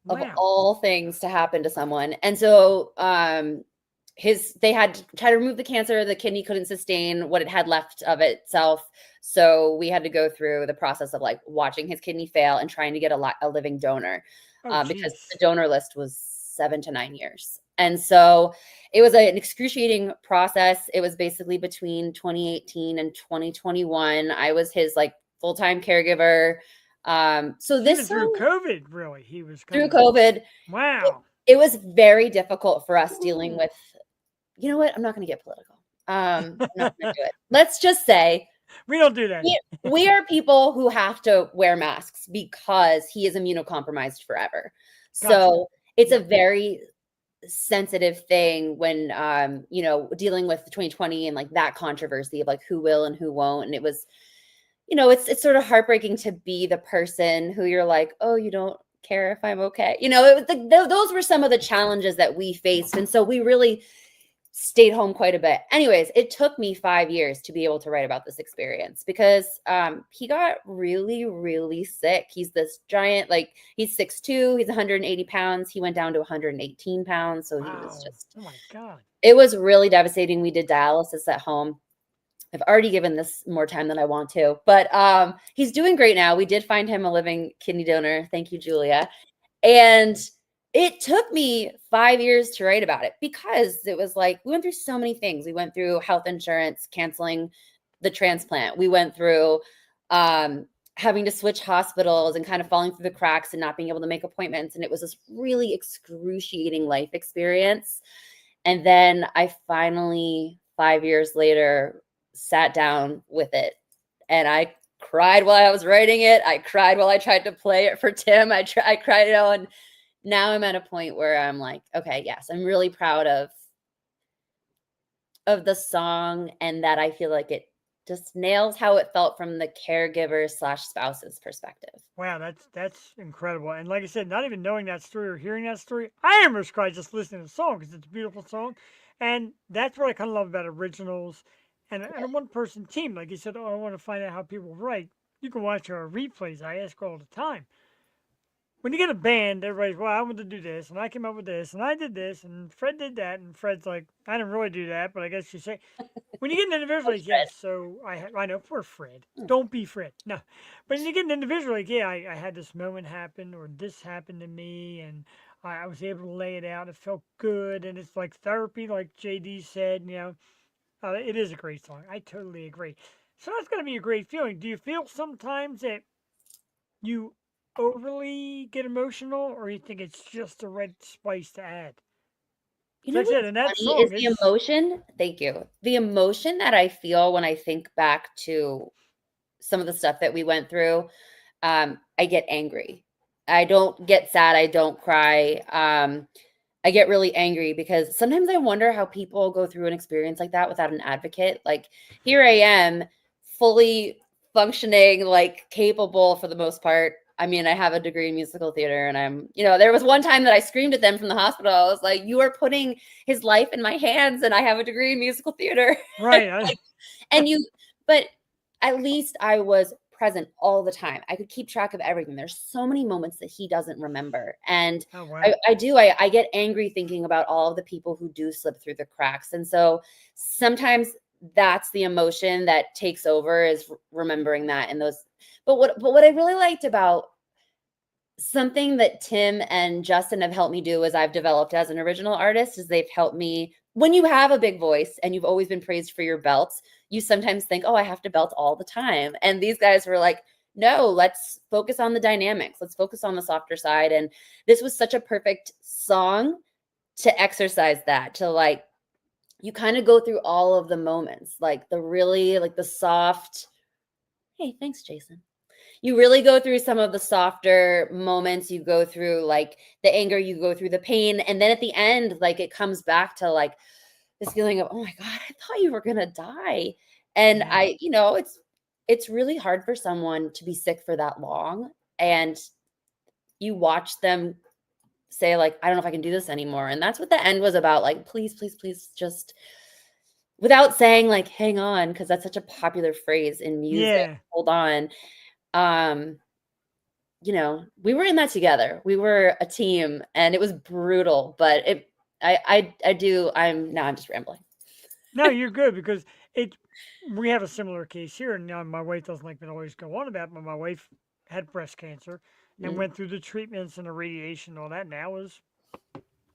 of wow. all things to happen to someone. And so they had to try to remove the cancer. The kidney couldn't sustain what it had left of itself. So we had to go through the process of like watching his kidney fail and trying to get a living donor Oh, because the jeez. donor list was 7 to 9 years. And so it was an excruciating process. It was basically between 2018 and 2021. I was his like full-time caregiver. So Even this through song COVID, really, he was through kind of, COVID, wow. it was very difficult for us dealing with, you know what? I'm not going to get political. I'm not going to do it. Let's just say We don't do that. we are people who have to wear masks because he is immunocompromised forever. Gotcha. So it's a Yep. very sensitive thing when dealing with 2020 and like that controversy of like who will and who won't. And it was, it's sort of heartbreaking to be the person who you're like, oh, you don't care if I'm okay. Those were some of the challenges that we faced. And so we really stayed home quite a bit. Anyways, it took me 5 years to be able to write about this experience because he got really, really sick. He's this giant, like he's 6'2", he's 180 pounds. He went down to 118 pounds. So he was Wow. just, Oh my God. it was really devastating. We did dialysis at home. I've already given this more time than I want to, but he's doing great now. We did find him a living kidney donor. Thank you, Julia. And it took me 5 years to write about it because it was like, we went through so many things. We went through health insurance, canceling the transplant. We went through having to switch hospitals and kind of falling through the cracks and not being able to make appointments. And it was this really excruciating life experience. And then I finally, 5 years later, sat down with it and I cried while I was writing it. I cried while I tried to play it for Tim. I cried, and now I'm at a point where I'm like, okay, yes, I'm really proud of the song, and that I feel like it just nails how it felt from the caregiver/spouse's perspective. Wow, that's incredible. And like I said, not even knowing that story or hearing that story, I almost cried just listening to the song because it's a beautiful song. And that's what I kind of love about originals and a one-person team. Like you said, oh, I want to find out how people write. You can watch our replays. I ask all the time. When you get a band, everybody's, well, I want to do this, and I came up with this, and I did this, and Fred did that, and Fred's like, I didn't really do that, but I guess you say, when you get an individual, like, yes, so I know, poor Fred. Don't be Fred. No. But when you get an individual, like, yeah, I had this moment happen, or this happened to me, and I was able to lay it out. It felt good, and it's like therapy, like JD said, it is a great song. I totally agree. So that's going to be a great feeling. Do you feel sometimes that you overly get emotional, or you think it's just the right spice to add? You know Like I said, what's in that funny is song, the it's emotion. Thank you. The emotion that I feel when I think back to some of the stuff that we went through, I get angry. I don't get sad. I don't cry. I get really angry because sometimes I wonder how people go through an experience like that without an advocate. Like here I am, fully functioning, like capable for the most part. I mean, I have a degree in musical theater, and there was one time that I screamed at them from the hospital. I was like, you are putting his life in my hands, and I have a degree in musical theater. right. And but at least I was present all the time. I could keep track of everything. There's so many moments that he doesn't remember. And Oh wow. I get angry thinking about all of the people who do slip through the cracks. And so sometimes that's the emotion that takes over, is remembering that and those. But what I really liked about something that Tim and Justin have helped me do as I've developed as an original artist is they've helped me. When you have a big voice and you've always been praised for your belts, you sometimes think, oh, I have to belt all the time. And these guys were like, no, let's focus on the dynamics. Let's focus on the softer side. And this was such a perfect song to exercise that, to like, you kind of go through all of the moments, like the really, like the soft, hey, thanks, Jason. You really go through some of the softer moments. You go through like the anger, you go through the pain. And then at the end, like it comes back to like this feeling of, oh my God, I thought you were going to die. And Yeah. it's really hard for someone to be sick for that long. And you watch them say like, I don't know if I can do this anymore. And that's what the end was about. Like, please, please, please, just without saying like, hang on, because that's such a popular phrase in music. Yeah. Hold on. You know, we were in that together. We were a team, and it was brutal. But I'm just rambling. No, you're good because we have a similar case here, and now my wife doesn't like me to always go on about it, but my wife had breast cancer and Mm. went through the treatments and the radiation and all that. Now is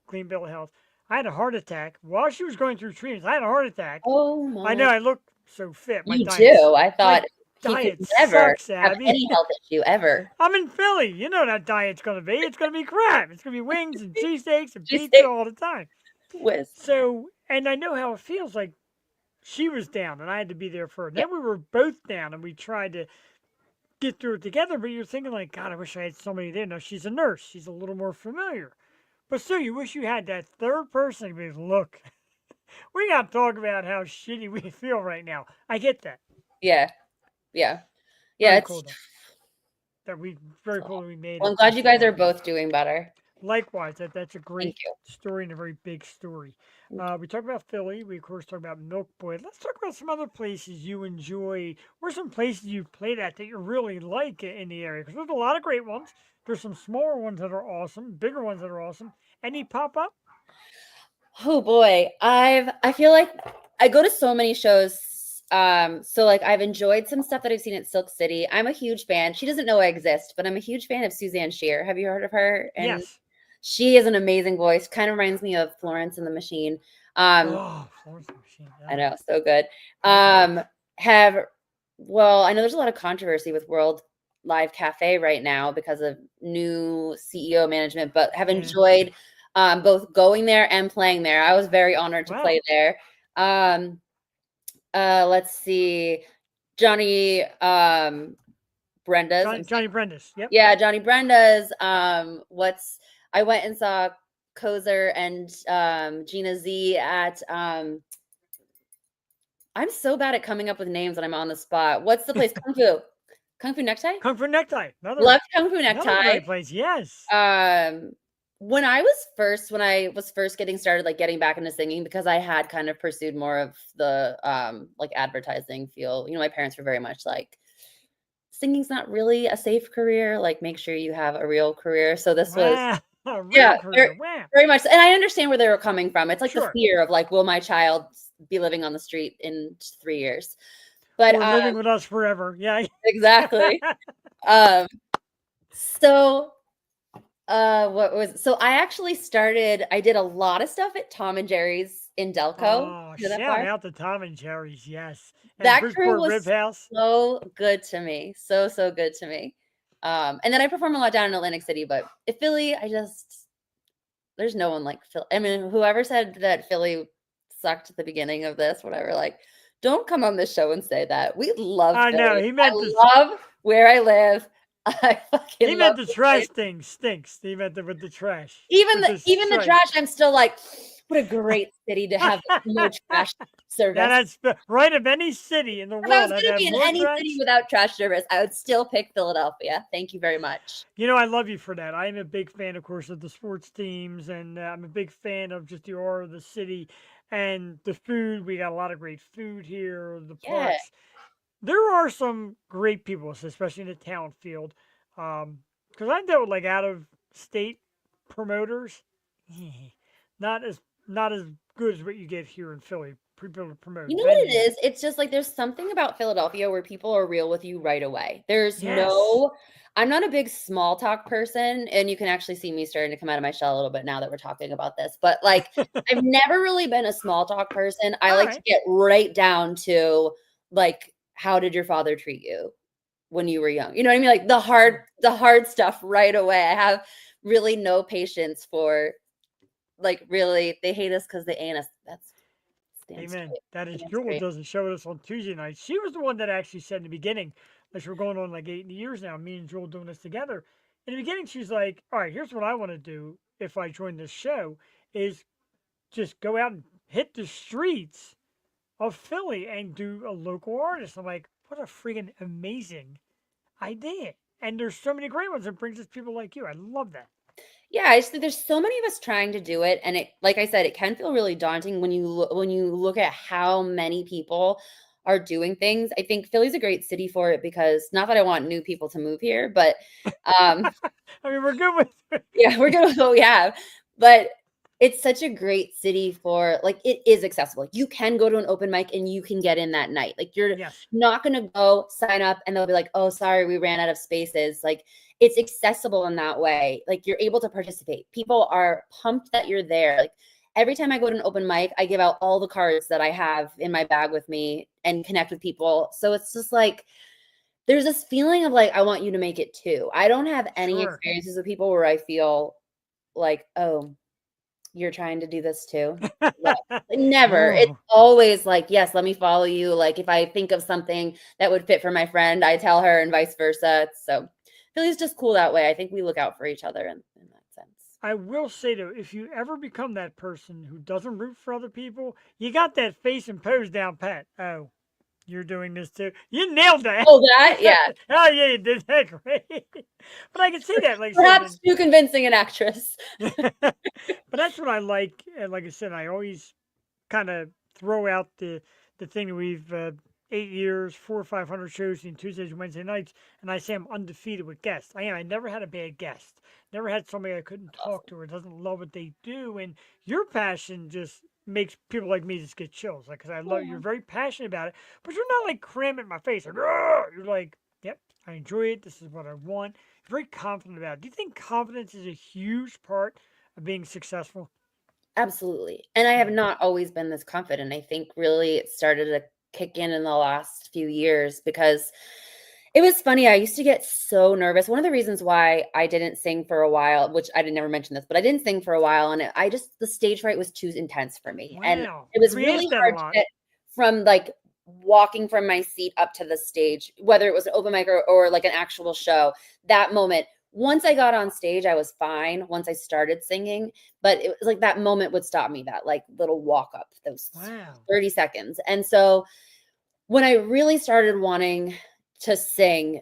clean bill of health. I had a heart attack while she was going through treatments. I had a heart attack. Oh I my! know I look so fit. My You diet's do. I my thought he could diet never sucks, have Abby. any health issue ever. I'm in Philly. You know that diet's gonna be. It's gonna be crap. It's gonna be wings and cheesesteaks and Cheesesteak. pizza all the time. Whiz. So, and I know how it feels. Like she was down, and I had to be there for her. Yeah. Then we were both down, and we tried to get through it together. But you're thinking like, God, I wish I had somebody there. Now she's a nurse. She's a little more familiar. But still, you wish you had that third person to be, look, we got to talk about how shitty we feel right now. I get that. Yeah. Yeah. Very Yeah. cool, though. Very cool that we made Well, I'm it glad this you guys far. are both doing better. Likewise, that's a Thank great you. story and a very big story. Mm. We talked about Philly. We, of course, talked about Milk Boy. Let's talk about some other places you enjoy, or some places you've played at that you really like in the area. Because there's a lot of great ones. There's some smaller ones that are awesome, bigger ones that are awesome. Any pop up? Oh boy. I feel like I go to so many shows. So like I've enjoyed some stuff that I've seen at Silk City. I'm a huge fan. She doesn't know I exist, but I'm a huge fan of Suzanne Shear. Have you heard of her? And Yes. she is an amazing voice. Kind of reminds me of Florence and the Machine. Oh, Florence and the Machine. I Yeah. know, so good. Well, I know there's a lot of controversy with World Live Cafe right now because of new CEO management, but have Yeah. enjoyed both going there and playing there. I was very honored to Wow. play there. Let's see, Johnny Brenda's. Johnny Brenda's. Yep. Yeah, Johnny Brenda's. I went and saw Kozer and Gina Z at I'm so bad at coming up with names when I'm on the spot. What's the place? Kung Fu. Kung Fu Necktie? Kung Fu Necktie. Love Kung Fu Another Necktie. great place. Yes. When I was first getting started, like getting back into singing, because I had kind of pursued more of the like advertising field. You know, my parents were very much like, singing's not really a safe career. Like, make sure you have a real career. So this was Wow. A real yeah, career. Wow. very much. And I understand where they were coming from. It's like the Sure. fear of like, will my child be living on the street in 3 years? But Or living with us forever. Yeah. exactly. So I actually I did a lot of stuff at Tom and Jerry's in Delco. Oh, You know that shout bar? out to Tom and Jerry's. Yes. And That crew Bridgeport was Rib House. so good to me. So good to me. And then I perform a lot down in Atlantic City, but at Philly, there's no one like Philly. I mean, whoever said that Philly sucked at the beginning of this, whatever, like, don't come on this show and say that. We love I know. Philly. He meant I love where I live. I fucking He love meant the this trash place. thing stinks. He meant with the trash. Even with the stripe. trash, I'm still like, what a great city to have no trash service. Now that's right of any city in the If I was world. going to be in any city without trash service, I would still pick Philadelphia. Thank you very much. You know, I love you for that. I am a big fan, of course, of the sports teams, and I'm a big fan of just the aura of the city and the food. We got a lot of great food here, the Yeah. parks. There are some great people, especially in the talent field. Because I dealt with like out of state promoters, not as good as what you get here in Philly. People to promote. You know what it venues. is? It's just like there's something about Philadelphia where people are real with you right away. There's Yes. I'm not a big small talk person, and you can actually see me starting to come out of my shell a little bit now that we're talking about this. But like, I've never really been a small talk person. I All like right. to get right down to like, how did your father treat you when you were young? You know what I mean? Like the hard stuff right away. I have really no patience for like really they hate us because they ain't us. That's stands Amen. straight. That is Stands Jewel straight. doesn't show us on Tuesday nights. She was the one that actually said in the beginning, like we're going on like 8 years now, me and Jewel doing this together. In the beginning, she's like, all right, here's what I want to do if I join this show is just go out and hit the streets of Philly and do a local artist. I'm like, what a freaking amazing idea. And there's so many great ones. It brings us people like you. I love that. Yeah, I just think there's so many of us trying to do it, and it, like I said, it can feel really daunting when you look at how many people are doing things. I think Philly's a great city for it because not that I want new people to move here, but um, I mean, we're good with. yeah, we're gonna go, yeah. But it's such a great city for like it is accessible. You can go to an open mic and you can get in that night. Like you're Yes, not gonna go sign up and they'll be like, oh, sorry, we ran out of spaces. Like it's accessible in that way. Like you're able to participate. People are pumped that you're there. Like every time I go to an open mic, I give out all the cards that I have in my bag with me and connect with people. So it's just like there's this feeling of like, I want you to make it too. I don't have any sure. experiences with people where I feel like, oh, you're trying to do this too. Like, never. It's Oh, always like, yes, let me follow you. Like if I think of something that would fit for my friend, I tell her and vice versa. So Philly's just cool that way. I think we look out for each other in that sense. I will say though, if you ever become that person who doesn't root for other people, you got that face and pose down pat. Oh, you're doing this too. You nailed that. Oh, that? Yeah. Oh yeah, you did that great. But I can see that, like I said, Perhaps too convincing an actress. but that's what I like. And like I said, I always kind of throw out the thing that we've 8 years, 400 or 500 shows in Tuesdays and Wednesday nights, and I say I'm undefeated with guests. I am. I never had a bad guest. Never had somebody I couldn't talk to or doesn't love what they do. And your passion just makes people like me just get chills. Like, cause I love you're Yeah. very passionate about it, but you're not like cramming my face. Like, "Argh!" You're like, yep, I enjoy it. This is what I want. You're very confident about it. Do you think confidence is a huge part of being successful? Absolutely. And I have Yeah. not always been this confident. I think really it started to kick in the last few years because it was funny. I used to get so nervous. One of the reasons why I didn't sing for a while, which I didn't never mention this, but I didn't sing for a while, and I just the stage fright was too intense for me, and Wow. it Because was we really asked that a hard to lot. get from like walking from my seat up to the stage, whether it was an open mic or like an actual show. That moment, once I got on stage, I was fine. Once I started singing, but it was like that moment would stop me. That like little walk up, those Wow. 30 seconds, and so when I really started wanting to sing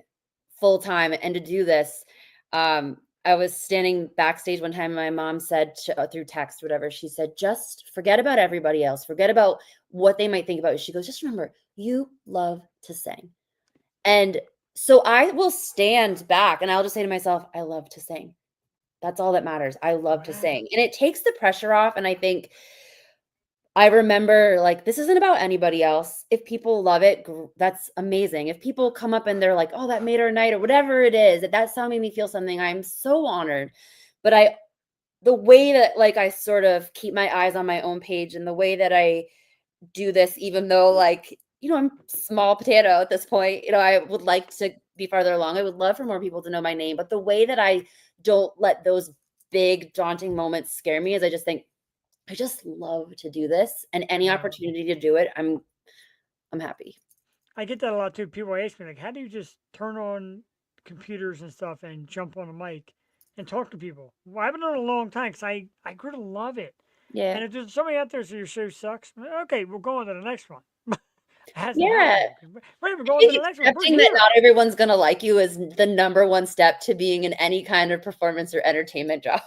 full time and to do this, I was standing backstage one time. And my mom said through text, whatever, she said, just forget about everybody else, forget about what they might think about you. She goes, just remember, you love to sing. And so I will stand back and I'll just say to myself, I love to sing. That's all that matters. I love to Wow. sing. And it takes the pressure off. And I think I remember, like, this isn't about anybody else. If people love it, that's amazing. If people come up and they're like, "Oh, that made our night," or whatever it is, that song made me feel something, I'm so honored. But the way that, like, I sort of keep my eyes on my own page and the way that I do this, even though, like, I'm small potato at this point, I would like to be farther along. I would love for more people to know my name. But the way that I don't let those big, daunting moments scare me is I just think, I just love to do this, and any Wow. opportunity to do it, I'm happy. I get that a lot too. People ask me like, "How do you just turn on computers and stuff and jump on a mic and talk to people?" Well, I haven't done it in a long time because I grew to love it. Yeah. And if there's somebody out there so your show sucks, okay, we'll go on to the next one. It hasn't Yeah. happened. Wait, we're I going to think the next one. We're accepting that here. not everyone's gonna like you is the number one step to being in any kind of performance or entertainment job.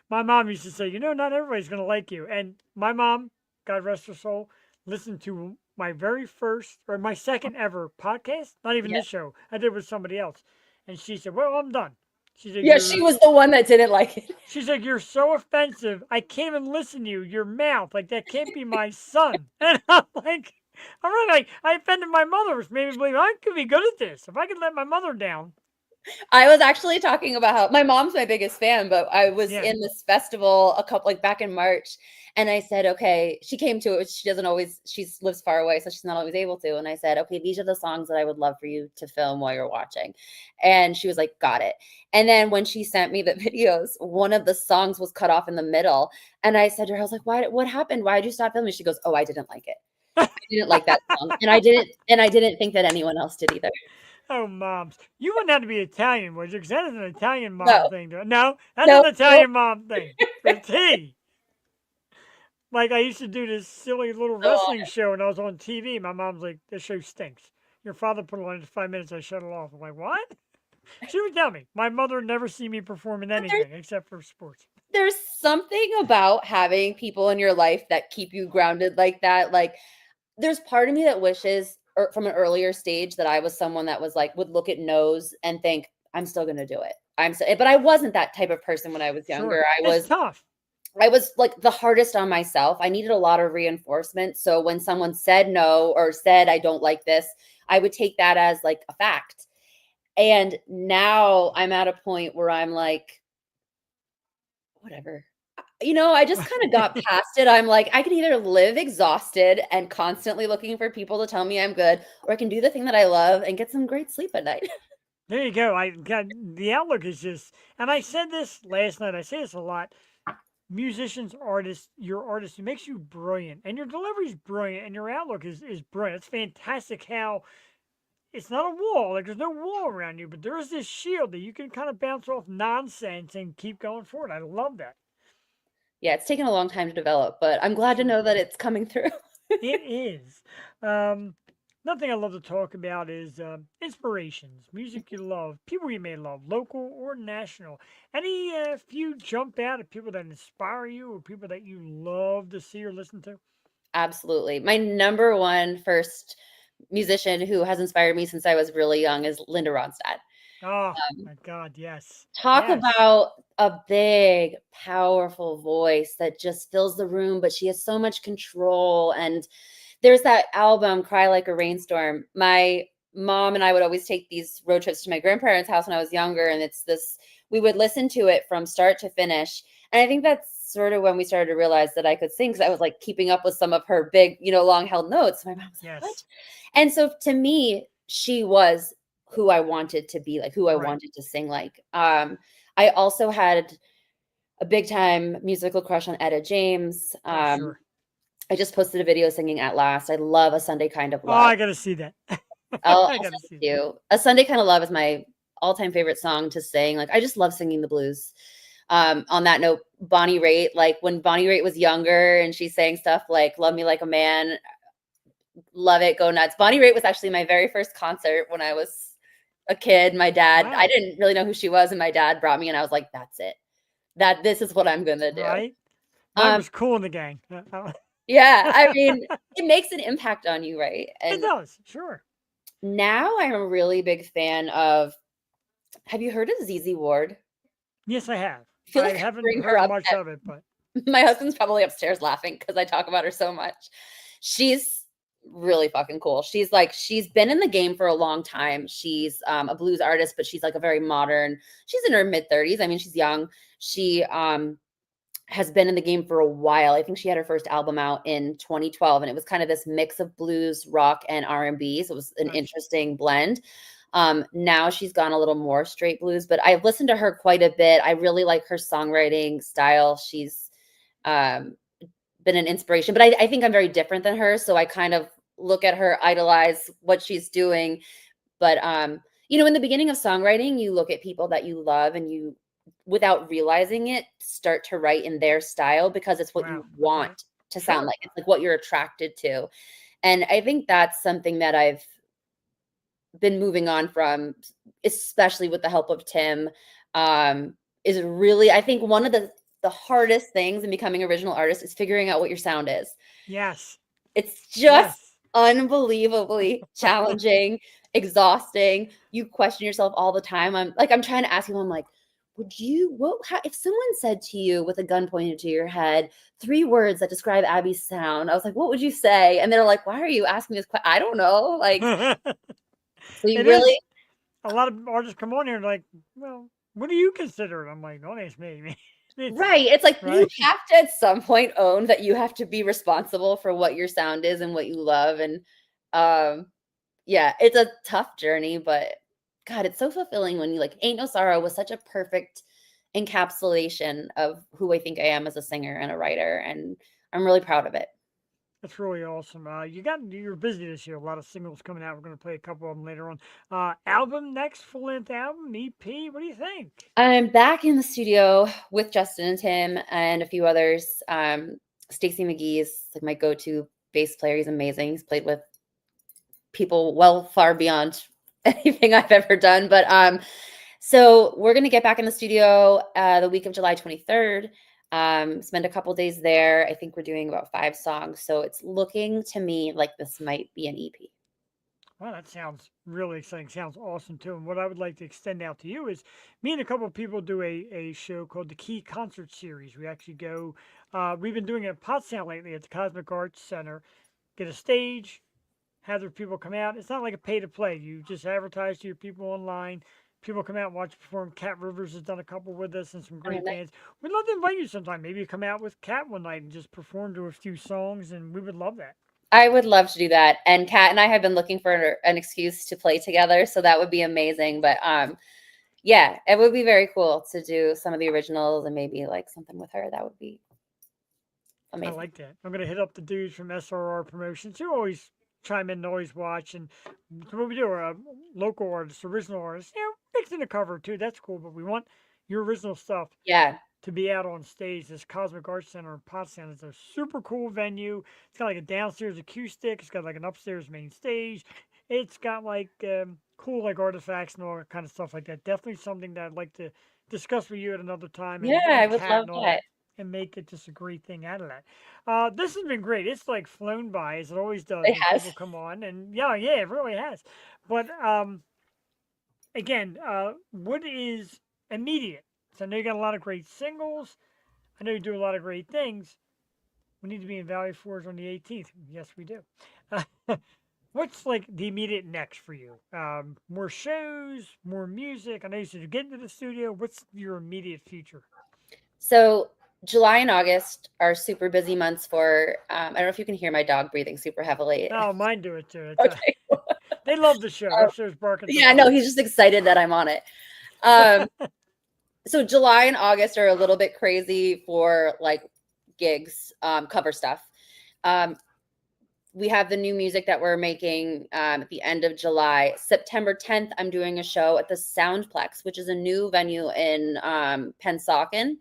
My mom used to say, not everybody's going to like you. And my mom, God rest her soul, listened to my very first or my second ever podcast, not even Yeah. this show. I did with somebody else. And she said, "Well, I'm done." She said, Yeah, she "You're was the one that didn't like it. she's like, you're so offensive. I can't even listen to you. Your mouth, like that can't be my son." And I'm like, all right, I offended my mother, which made me believe I could be good at this. If I could let my mother down. I was actually talking about how my mom's my biggest fan, but I was Yeah. in this festival a couple like back in March, and I said, okay, she came to it. She doesn't always, she lives far away, so she's not always able to. And I said, okay, these are the songs that I would love for you to film while you're watching. And she was like, got it. And then when she sent me the videos, one of the songs was cut off in the middle. And I said to her, I was like, what happened? Why did you stop filming? She goes, oh, I didn't like it. I didn't like that song. And I didn't think that anyone else did either. Oh, moms. You wouldn't have to be Italian, would you? Because that is an Italian mom No, thing. No, that's an no, no. Italian mom thing. The T. Like I used to do this silly little So wrestling show and I was on TV. My mom's like, "This show stinks. Your father put it on in 5 minutes. I shut it off." I'm like, "What?" She would tell me. My mother would never see me perform in anything except for sports. There's something about having people in your life that keep you grounded like that. Like, there's part of me that wishes from an earlier stage that I was someone that was like, would look at no's and think, I'm still going to do it. But I wasn't that type of person when I was younger. Sure. It's tough. I was like the hardest on myself. I needed a lot of reinforcement. So when someone said no or said, I don't like this, I would take that as like a fact. And now I'm at a point where I'm like, whatever. I just kind of got past it. I'm like, I can either live exhausted and constantly looking for people to tell me I'm good, or I can do the thing that I love and get some great sleep at night. There you go. The outlook is just, and I said this last night. I say this a lot. Musicians, artists, your artist, it makes you brilliant, and your delivery is brilliant, and your outlook is brilliant. It's fantastic how it's not a wall, like there's no wall around you, but there is this shield that you can kind of bounce off nonsense and keep going forward. I love that. Yeah, it's taken a long time to develop, but I'm glad to know that it's coming through. It is. Another thing I love to talk about is inspirations, music you love, people you may love, local or national. Any few jump out at people that inspire you or people that you love to see or listen to? Absolutely. My number one first musician who has inspired me since I was really young is Linda Ronstadt. Oh my God, yes. Talk Yes. about a big, powerful voice that just fills the room, but she has so much control. And there's that album, Cry Like a Rainstorm. My mom and I would always take these road trips to my grandparents' house when I was younger. And we would listen to it from start to finish. And I think that's sort of when we started to realize that I could sing, because I was like keeping up with some of her big, long held notes. My mom was like, Yes. what? And so to me, she was who I wanted to be like, who I Right. wanted to sing like. I also had a big time musical crush on Etta James. Oh, sure. I just posted a video singing At Last. I love A Sunday Kind of Oh, Love. I got to see that. I'll I send gotta it see to you. A Sunday Kind of Love is my all-time favorite song to sing. Like, I just love singing the blues. On that note, Bonnie Raitt, like when Bonnie Raitt was younger and she sang stuff like Love Me Like a Man, love it, go nuts. Bonnie Raitt was actually my very first concert when I was a kid. My dad, Wow. I didn't really know who she was, and my dad brought me, and I was like, that's it. This is what I'm gonna do. Right? Mine was Cool in the Gang. Yeah, I mean, it makes an impact on you, right? It And does, sure. now I'm a really big fan of, have you heard of ZZ Ward? Yes, I have. I feel I like I haven't bring her heard up much at- of it, but My husband's probably upstairs laughing because I talk about her so much. She's really fucking cool. She's been in the game for a long time. She's a blues artist, but she's like a very modern, she's in her mid-30s. I mean, she's young. She has been in the game for a while. I think she had her first album out in 2012, and it was kind of this mix of blues, rock, and R&B. So it was an Nice. interesting blend. Now she's gone a little more straight blues, but I've listened to her quite a bit. I really like her songwriting style. She's been an inspiration, but I think I'm very different than her. So I kind of look at her, idolize what she's doing. But, in the beginning of songwriting, you look at people that you love and you, without realizing it, start to write in their style because it's what Wow. you want to sound Sure. like. It's like what you're attracted to. And I think that's something that I've been moving on from, especially with the help of Tim, is really, I think one of the hardest things in becoming original artist is figuring out what your sound is. Yes. It's just Yes. unbelievably challenging, exhausting. You question yourself all the time. I'm trying to ask you, I'm like, if someone said to you with a gun pointed to your head, 3 words that describe Abby's sound, I was like, what would you say? And they're like, why are you asking this question? I don't know. Like, so you It really, is. A lot of artists come on here and like, well, what do you consider it? I'm like, don't ask me. It's- right. It's like you right? have to at some point own that you have to be responsible for what your sound is and what you love. And yeah, it's a tough journey, but God, it's so fulfilling when you like Ain't No Sorrow was such a perfect encapsulation of who I think I am as a singer and a writer. And I'm really proud of it. That's really awesome. You're busy this year. A lot of singles coming out. We're going to play a couple of them later on. Album next, full length album, EP. What do you think? I'm back in the studio with Justin and Tim and a few others. Stacey McGee's like my go-to bass player. He's amazing. He's played with people well far beyond anything I've ever done. But So we're going to get back in the studio the week of July 23rd. Spend a couple days there. I think we're doing about 5 songs. So it's looking to me like this might be an EP. Well, that sounds really exciting. Sounds awesome too. And what I would like to extend out to you is me and a couple of people do a show called the Key Concert Series. We actually go, we've been doing it at Pottstown lately at the Cosmic Arts Center. Get a stage, have their people come out. It's not like a pay to play. You just advertise to your people online. People come out and watch you perform. Cat Rivers has done a couple with us and some great bands. We'd love to invite you sometime. Maybe you come out with Cat one night and just perform to a few songs, and we would love that. I would love to do that. And Kat and I have been looking for an excuse to play together, so that would be amazing. But yeah, it would be very cool to do some of the originals and maybe like something with her. That would be amazing. I like that. I'm gonna hit up the dudes from SRR Promotions who always chime in and always watch. And what we do are local artists, original artists, mixing a cover too. That's cool. But we want your original stuff. Yeah. To be out on stage. This Cosmic Arts Center in Pottstown is a super cool venue. It's got like a downstairs acoustic. It's got like an upstairs main stage. It's got like cool like artifacts and all that kind of stuff like that. Definitely something that I'd like to discuss with you at another time. Yeah, I would love that. And make it just a great thing out of that. This has been great. It's like flown by as it always does. It has. People come on and yeah, it really has. But again, what is immediate? So I know you got a lot of great singles. I know you do a lot of great things. We need to be in Valley Forge on the 18th. Yes, we do. What's like the immediate next for you? More shows, more music. I know you said you're getting to the studio. What's your immediate future? So July and August are super busy months for, I don't know if you can hear my dog breathing super heavily. Oh, mine do it too. Okay. They love the show. Our show's barking. Yeah, no, he's just excited that I'm on it. So July and August are a little bit crazy for like gigs, cover stuff. We have the new music that we're making at the end of July. September 10th, I'm doing a show at the Soundplex, which is a new venue in Pennsauken.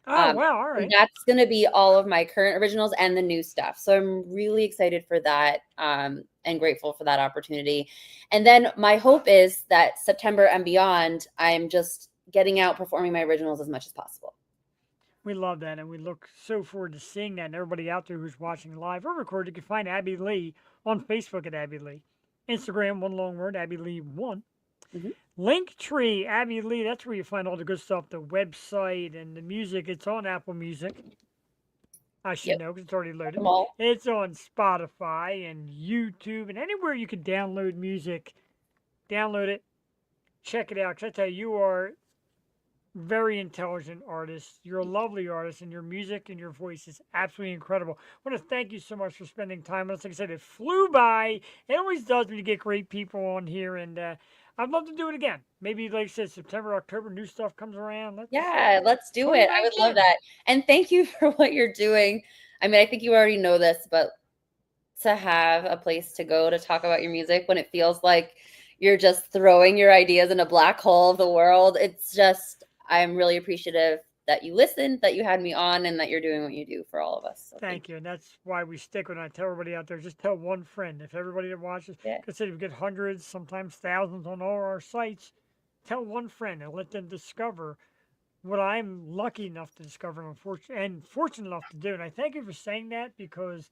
Oh, wow. All right. That's going to be all of my current originals and the new stuff. So I'm really excited for that and grateful for that opportunity. And then my hope is that September and beyond, I'm just getting out, performing my originals as much as possible. We love that, and we look so forward to seeing that. And everybody out there who's watching live or recorded, you can find Abby Lee on Facebook at Abby Lee. Instagram, one long word, Abby Lee 1. Linktree, Abby Lee, that's where you find all the good stuff, the website and the music. It's on Apple Music. I should know because it's already loaded. It's on Spotify and YouTube and anywhere you can download music. Download it. Check it out. Because I tell you, you are very intelligent artist. You're a lovely artist, and your music and your voice is absolutely incredible. I want to thank you so much for spending time with us. Like I said, it flew by. It always does when you get great people on here, and I'd love to do it again. Maybe, like I said, September, October, new stuff comes around. Let's do it. I would love that. And thank you for what you're doing. I mean, I think you already know this, but to have a place to go to talk about your music when it feels like you're just throwing your ideas in a black hole of the world, it's just, I'm really appreciative that you listened, that you had me on, and that you're doing what you do for all of us. So thank you. And that's why we stick when I tell everybody out there, just tell one friend. If everybody that watches, consider we get hundreds, sometimes thousands on all our sites, tell one friend and let them discover what I'm lucky enough to discover and fortunate enough to do. And I thank you for saying that because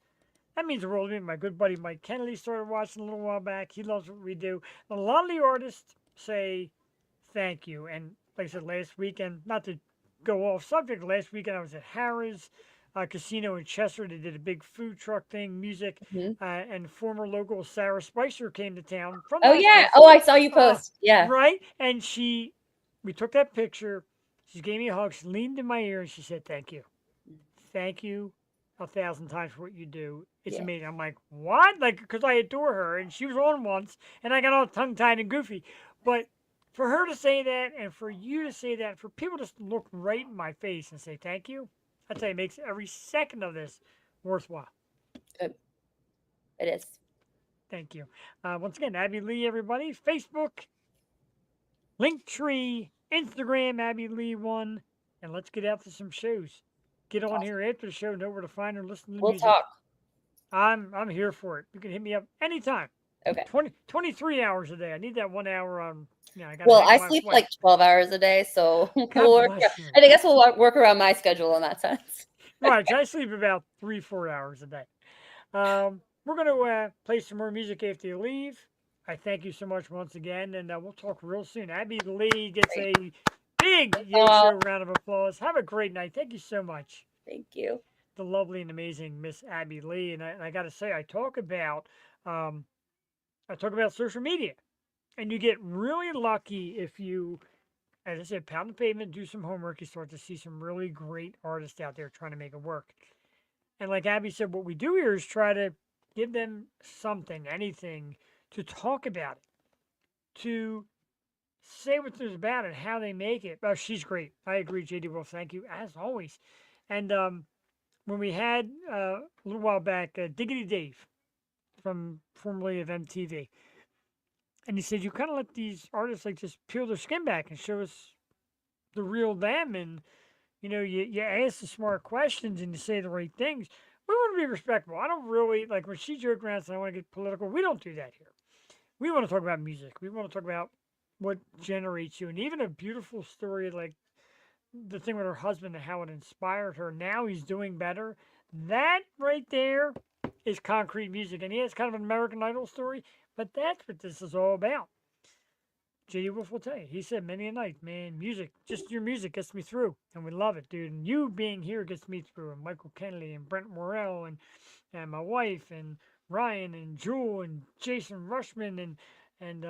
that means the world to me. My good buddy Mike Kennedy started watching a little while back. He loves what we do. And a lot of the artists say thank you. And like I said, last weekend, not to go off subject, last weekend I was at Harrah's Casino in Chester. They did a big food truck thing, music, and former local Sarah Spicer came to town. From I saw you post. Right? And we took that picture. She gave me a hug. She leaned in my ear and she said, thank you. Thank you 1,000 times for what you do. It's amazing. I'm like, what? Like, because I adore her and she was on once and I got all tongue-tied and goofy. But for her to say that and for you to say that, for people to look right in my face and say thank you, I tell you, it makes every second of this worthwhile. Good. It is. Thank you. Once again, Abby Lee, everybody. Facebook, Linktree, Instagram, Abby Lee 1. And let's get out to some shows. Get on here after the show, know where to find her, listen to the music. We'll talk. I'm here for it. You can hit me up anytime. Okay. 23 hours a day. I need that 1 hour on Yeah, I got. Well, I sleep like 12 hours a day, so God we'll bless you. I guess we'll work around my schedule in that sense. Right, 'cause I sleep about 3-4 hours a day. We're gonna play some more music after you leave. I thank you so much once again, and we'll talk real soon. Abby Lee gets a big Yo Show round of applause. Have a great night. Thank you so much. Thank you. The lovely and amazing Miss Abby Lee, and I got to say, I talk about social media, and you get really lucky if you, as I said, pound the pavement, do some homework. You start to see some really great artists out there trying to make it work. And like Abby said, what we do here is try to give them something, anything, to talk about it, to say what there's about it, how they make it. Oh, she's great. I agree, JD Wolf. Thank you, as always. And when we had a little while back, Diggity Dave from formerly of MTV, and he said, you kind of let these artists like just peel their skin back and show us the real them. And, you ask the smart questions and you say the right things. We want to be respectful. I don't really, like when she joked around and I want to get political, we don't do that here. We want to talk about music. We want to talk about what generates you. And even a beautiful story like the thing with her husband and how it inspired her. Now he's doing better. That right there is concrete music. And yeah, it's kind of an American Idol story, but that's what this is all about. J.D. Wolf will tell you. He said many a night, man, music, just your music gets me through. And we love it, dude. And you being here gets me through. And Michael Kennedy and Brent Morrell and my wife and Ryan and Jewel and Jason Rushman and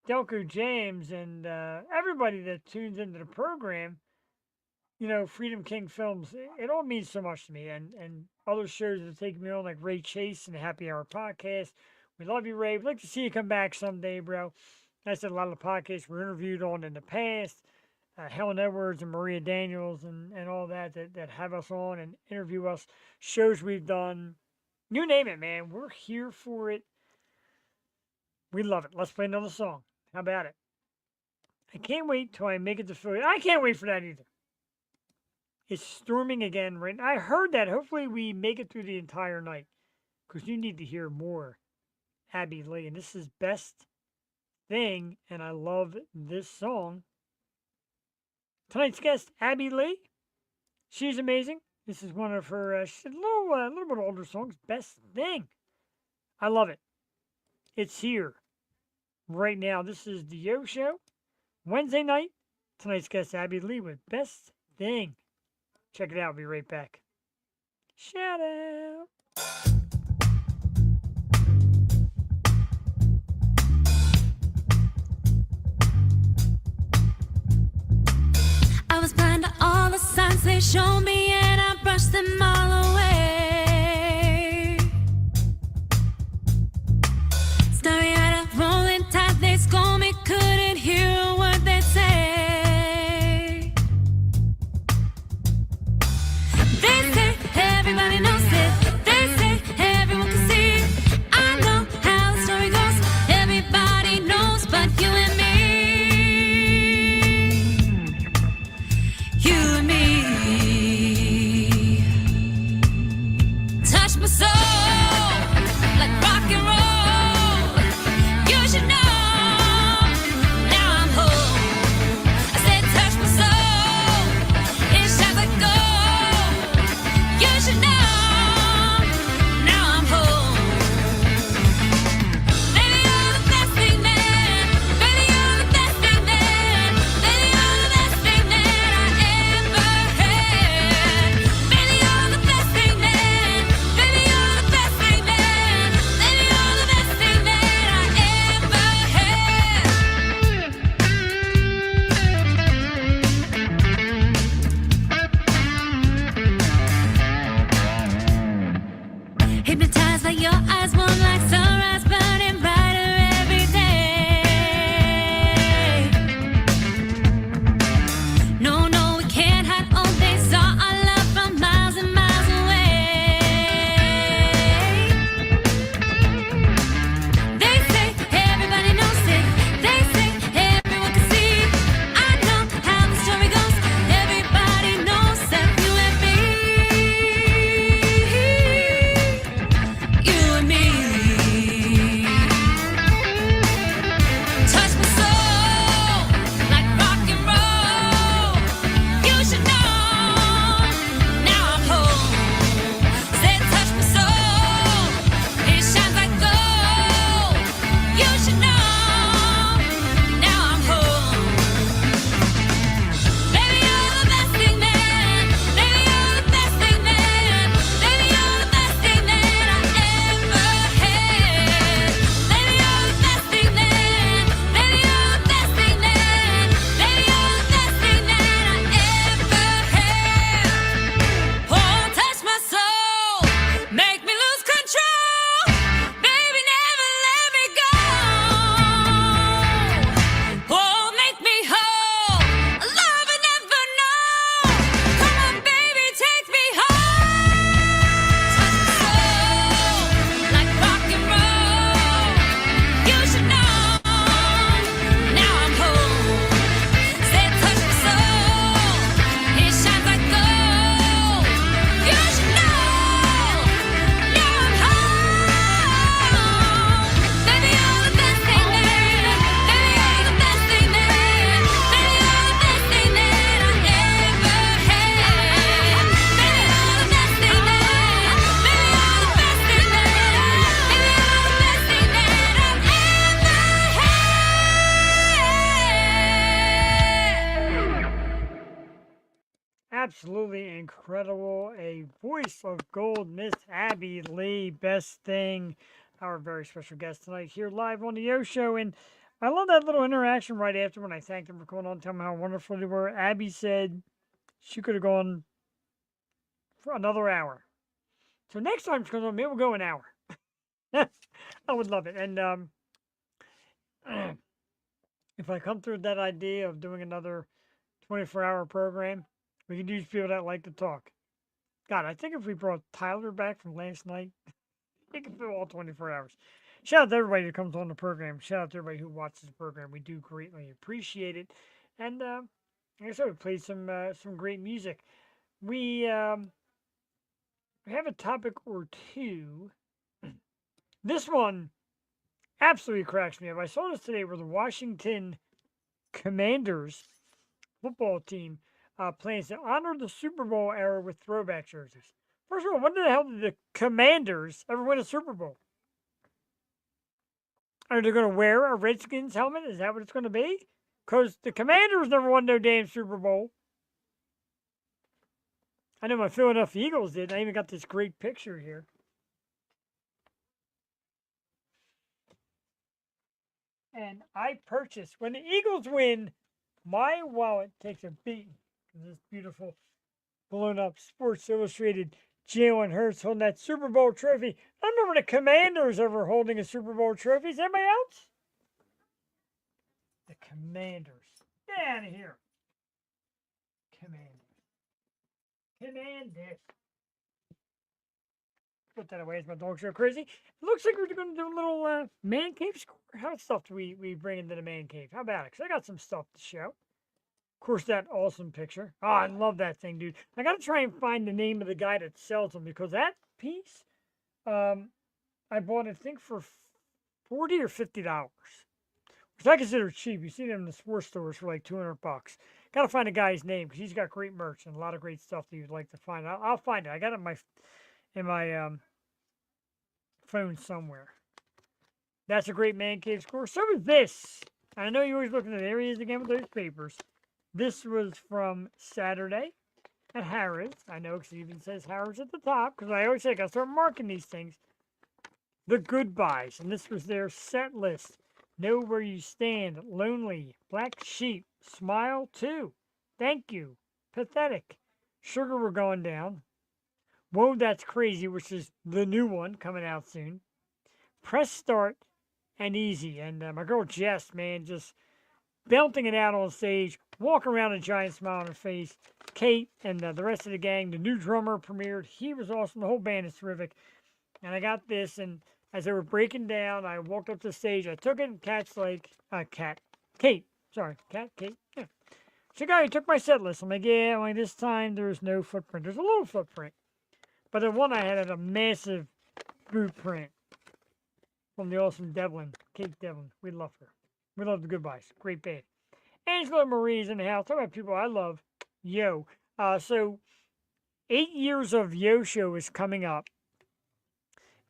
Delco James and everybody that tunes into the program, Freedom King Films, it all means so much to me. And other shows that take me on, like Ray Chase and the Happy Hour podcast. We love you, Ray. We'd like to see you come back someday, bro. I said a lot of the podcasts we're interviewed on in the past. Helen Edwards and Maria Daniels and all that have us on and interview us. Shows we've done. You name it, man. We're here for it. We love it. Let's play another song. How about it? I can't wait till I make it to Philly. I can't wait for that either. It's storming again, right? I heard that. Hopefully we make it through the entire night because you need to hear more Abby Lee. And this is Best Thing, and I love this song. Tonight's guest, Abby Lee. She's amazing. This is one of her she's a little bit older songs. Best Thing. I love it. It's here right now. This is the Yo Show. Wednesday night. Tonight's guest, Abby Lee, with Best Thing. Check it out. I'll be right back. Shout out. I was blind to all the signs they showed me, and I brushed them all away. Starry-eyed, rolling tide, they scold me, couldn't hear a word they say. They say everybody knows it. They say everyone can see. I know how the story goes. Everybody knows, but you and me. You and me. absolutely incredible. A voice of gold, Miss Abby Lee, best thing. Our very special guest tonight here live on the Yo Show. And I love that little interaction right after when I thanked them for coming on, telling me how wonderful they were. Abby said she could have gone for another hour. So next time she comes on, maybe we'll go an hour. I would love it. And if I come through with that idea of doing another 24-hour program, we can use people that like to talk. God, I think if we brought Tyler back from last night, he could fill all 24 hours. Shout out to everybody who comes on the program. Shout out to everybody who watches the program. We do greatly appreciate it. And like I said, we played some great music. We have a topic or two. This one absolutely cracks me up. I saw this today where the Washington Commanders football team plans to honor the Super Bowl era with throwback jerseys. First of all, when the hell did the Commanders ever win a Super Bowl? Are they going to wear a Redskins helmet? Is that what it's going to be? Because the Commanders never won no damn Super Bowl. I know my Philadelphia Eagles did. I even got this great picture here. And I purchased, when the Eagles win, my wallet takes a beating. This beautiful blown up Sports Illustrated Jalen Hurts holding that Super Bowl trophy. I don't remember the Commanders ever holding a Super Bowl trophy. Is anybody else? The Commanders. Get out of here. Commanders. Put that away as my dogs go crazy. It looks like we're going to do a little man cave score. How much stuff do we bring into the man cave? How about it? Because I got some stuff to show. Of course, that awesome picture. Oh, I love that thing, dude. I got to try and find the name of the guy that sells them because that piece, I bought, I think, for $40 or $50, which I consider cheap. You see them in the sports stores for like $200. Got to find a guy's name because he's got great merch and a lot of great stuff that you'd like to find. I'll find it. I got it in my phone somewhere. That's a great man cave score. So is this. I know you're always looking at areas again with those papers. This was from Saturday at Harrods. I know because it even says Harrods at the top because I always say I got to start marking these things. The Goodbyes. And this was their set list. Know Where You Stand. Lonely. Black Sheep. Smile 2. Thank You. Pathetic. Sugar We're Going Down. Whoa, That's Crazy, which is the new one coming out soon. Press Start and Easy. And my girl Jess, man, just belting it out on stage, walking around a giant smile on her face. Kate and the rest of the gang, the new drummer premiered. He was awesome. The whole band is terrific. And I got this, and as they were breaking down, I walked up to the stage. I took it, and Kate. Yeah. So, guy, took my set list. I'm like, yeah, like this time there's no footprint. There's a little footprint. But the one I had a massive boot print from the awesome Devlin, Kate Devlin. We love her. We love the Goodbyes. Great band. Angela Marie's in the house. Talk about people I love. Yo. So 8 years of Yo Show is coming up.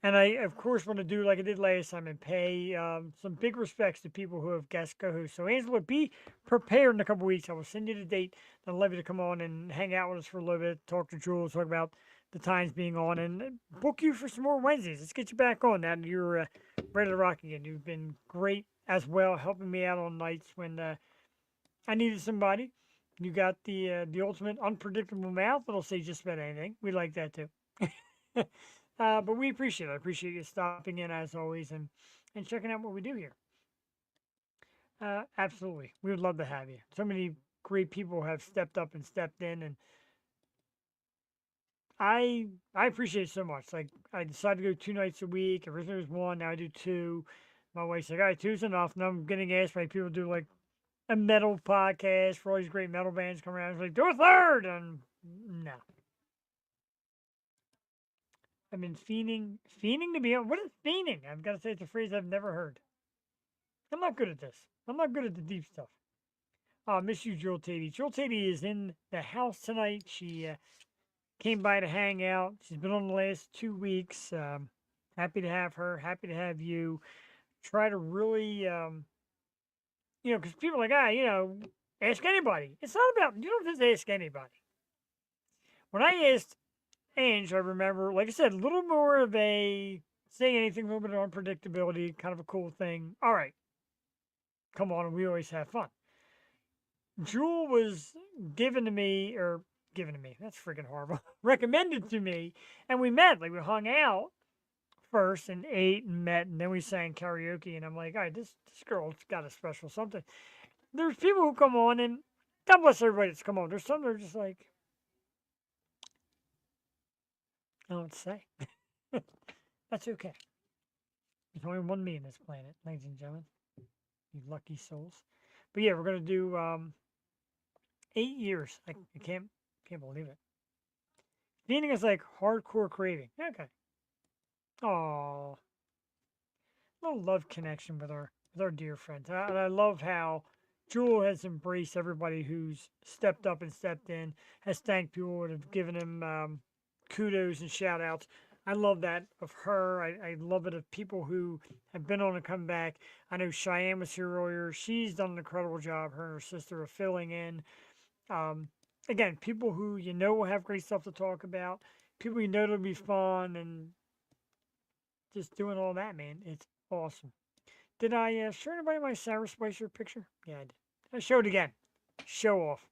And I, of course, want to do like I did last time and pay some big respects to people who have guest co-hosts. So, Angela, be prepared in a couple weeks. I will send you the date. I'd love you to come on and hang out with us for a little bit, talk to Jules, talk about the times being on, and book you for some more Wednesdays. Let's get you back on now that you're ready to rock again. You've been great as well, helping me out on nights when I needed somebody. You got the ultimate unpredictable mouth that'll say just about anything. We like that too. But we appreciate it. I appreciate you stopping in as always and checking out what we do here. Absolutely. We would love to have you. So many great people have stepped up and stepped in, and I appreciate it so much. Like, I decided to go 2 nights a week. Originally it was 1, now I do 2. My wife's like, all right, 2's enough. Now I'm getting asked by people to do like a metal podcast for all these great metal bands come around. It's like, do a 3rd! And no. I've been fiending to be on. What is fiending? I've got to say it's a phrase I've never heard. I'm not good at this. I'm not good at the deep stuff. I miss you, Jewel Tatey. Jewel Tatey is in the house tonight. She came by to hang out. She's been on the last 2 weeks. Happy to have her. Happy to have you. Try to really, because people are like, ask anybody. It's not about, you don't just ask anybody. when I asked Ange, I remember, like I said, a little more of a saying anything, a little bit of unpredictability, kind of a cool thing. All right, come on, we always have fun. Jewel was given to me, or given to me, that's freaking horrible, recommended to me, and we met, like we hung out first and ate and met, and then we sang karaoke, and I'm like, all right, this girl's got a special something. There's people who come on, and God bless everybody that's come on. There's some that are just like, I don't know what to say. That's okay. There's only one me in this planet, ladies and gentlemen. You lucky souls. But yeah, we're gonna do 8 years. I can't believe it. Feeling is like hardcore craving. Okay. Oh, little love connection with our dear friends. And I love how Jewel has embraced everybody who's stepped up and stepped in, has thanked people that have given him kudos and shout outs. I love that of her. I love it of people who have been on and come back. I know Cheyenne was here earlier. She's done an incredible job, her and her sister, of filling in. Again, people who you know will have great stuff to talk about, people you know that'll be fun, and just doing all that, man. It's awesome. Did I show anybody my Sarah Spicer picture? Yeah, I did. I showed again. Show off.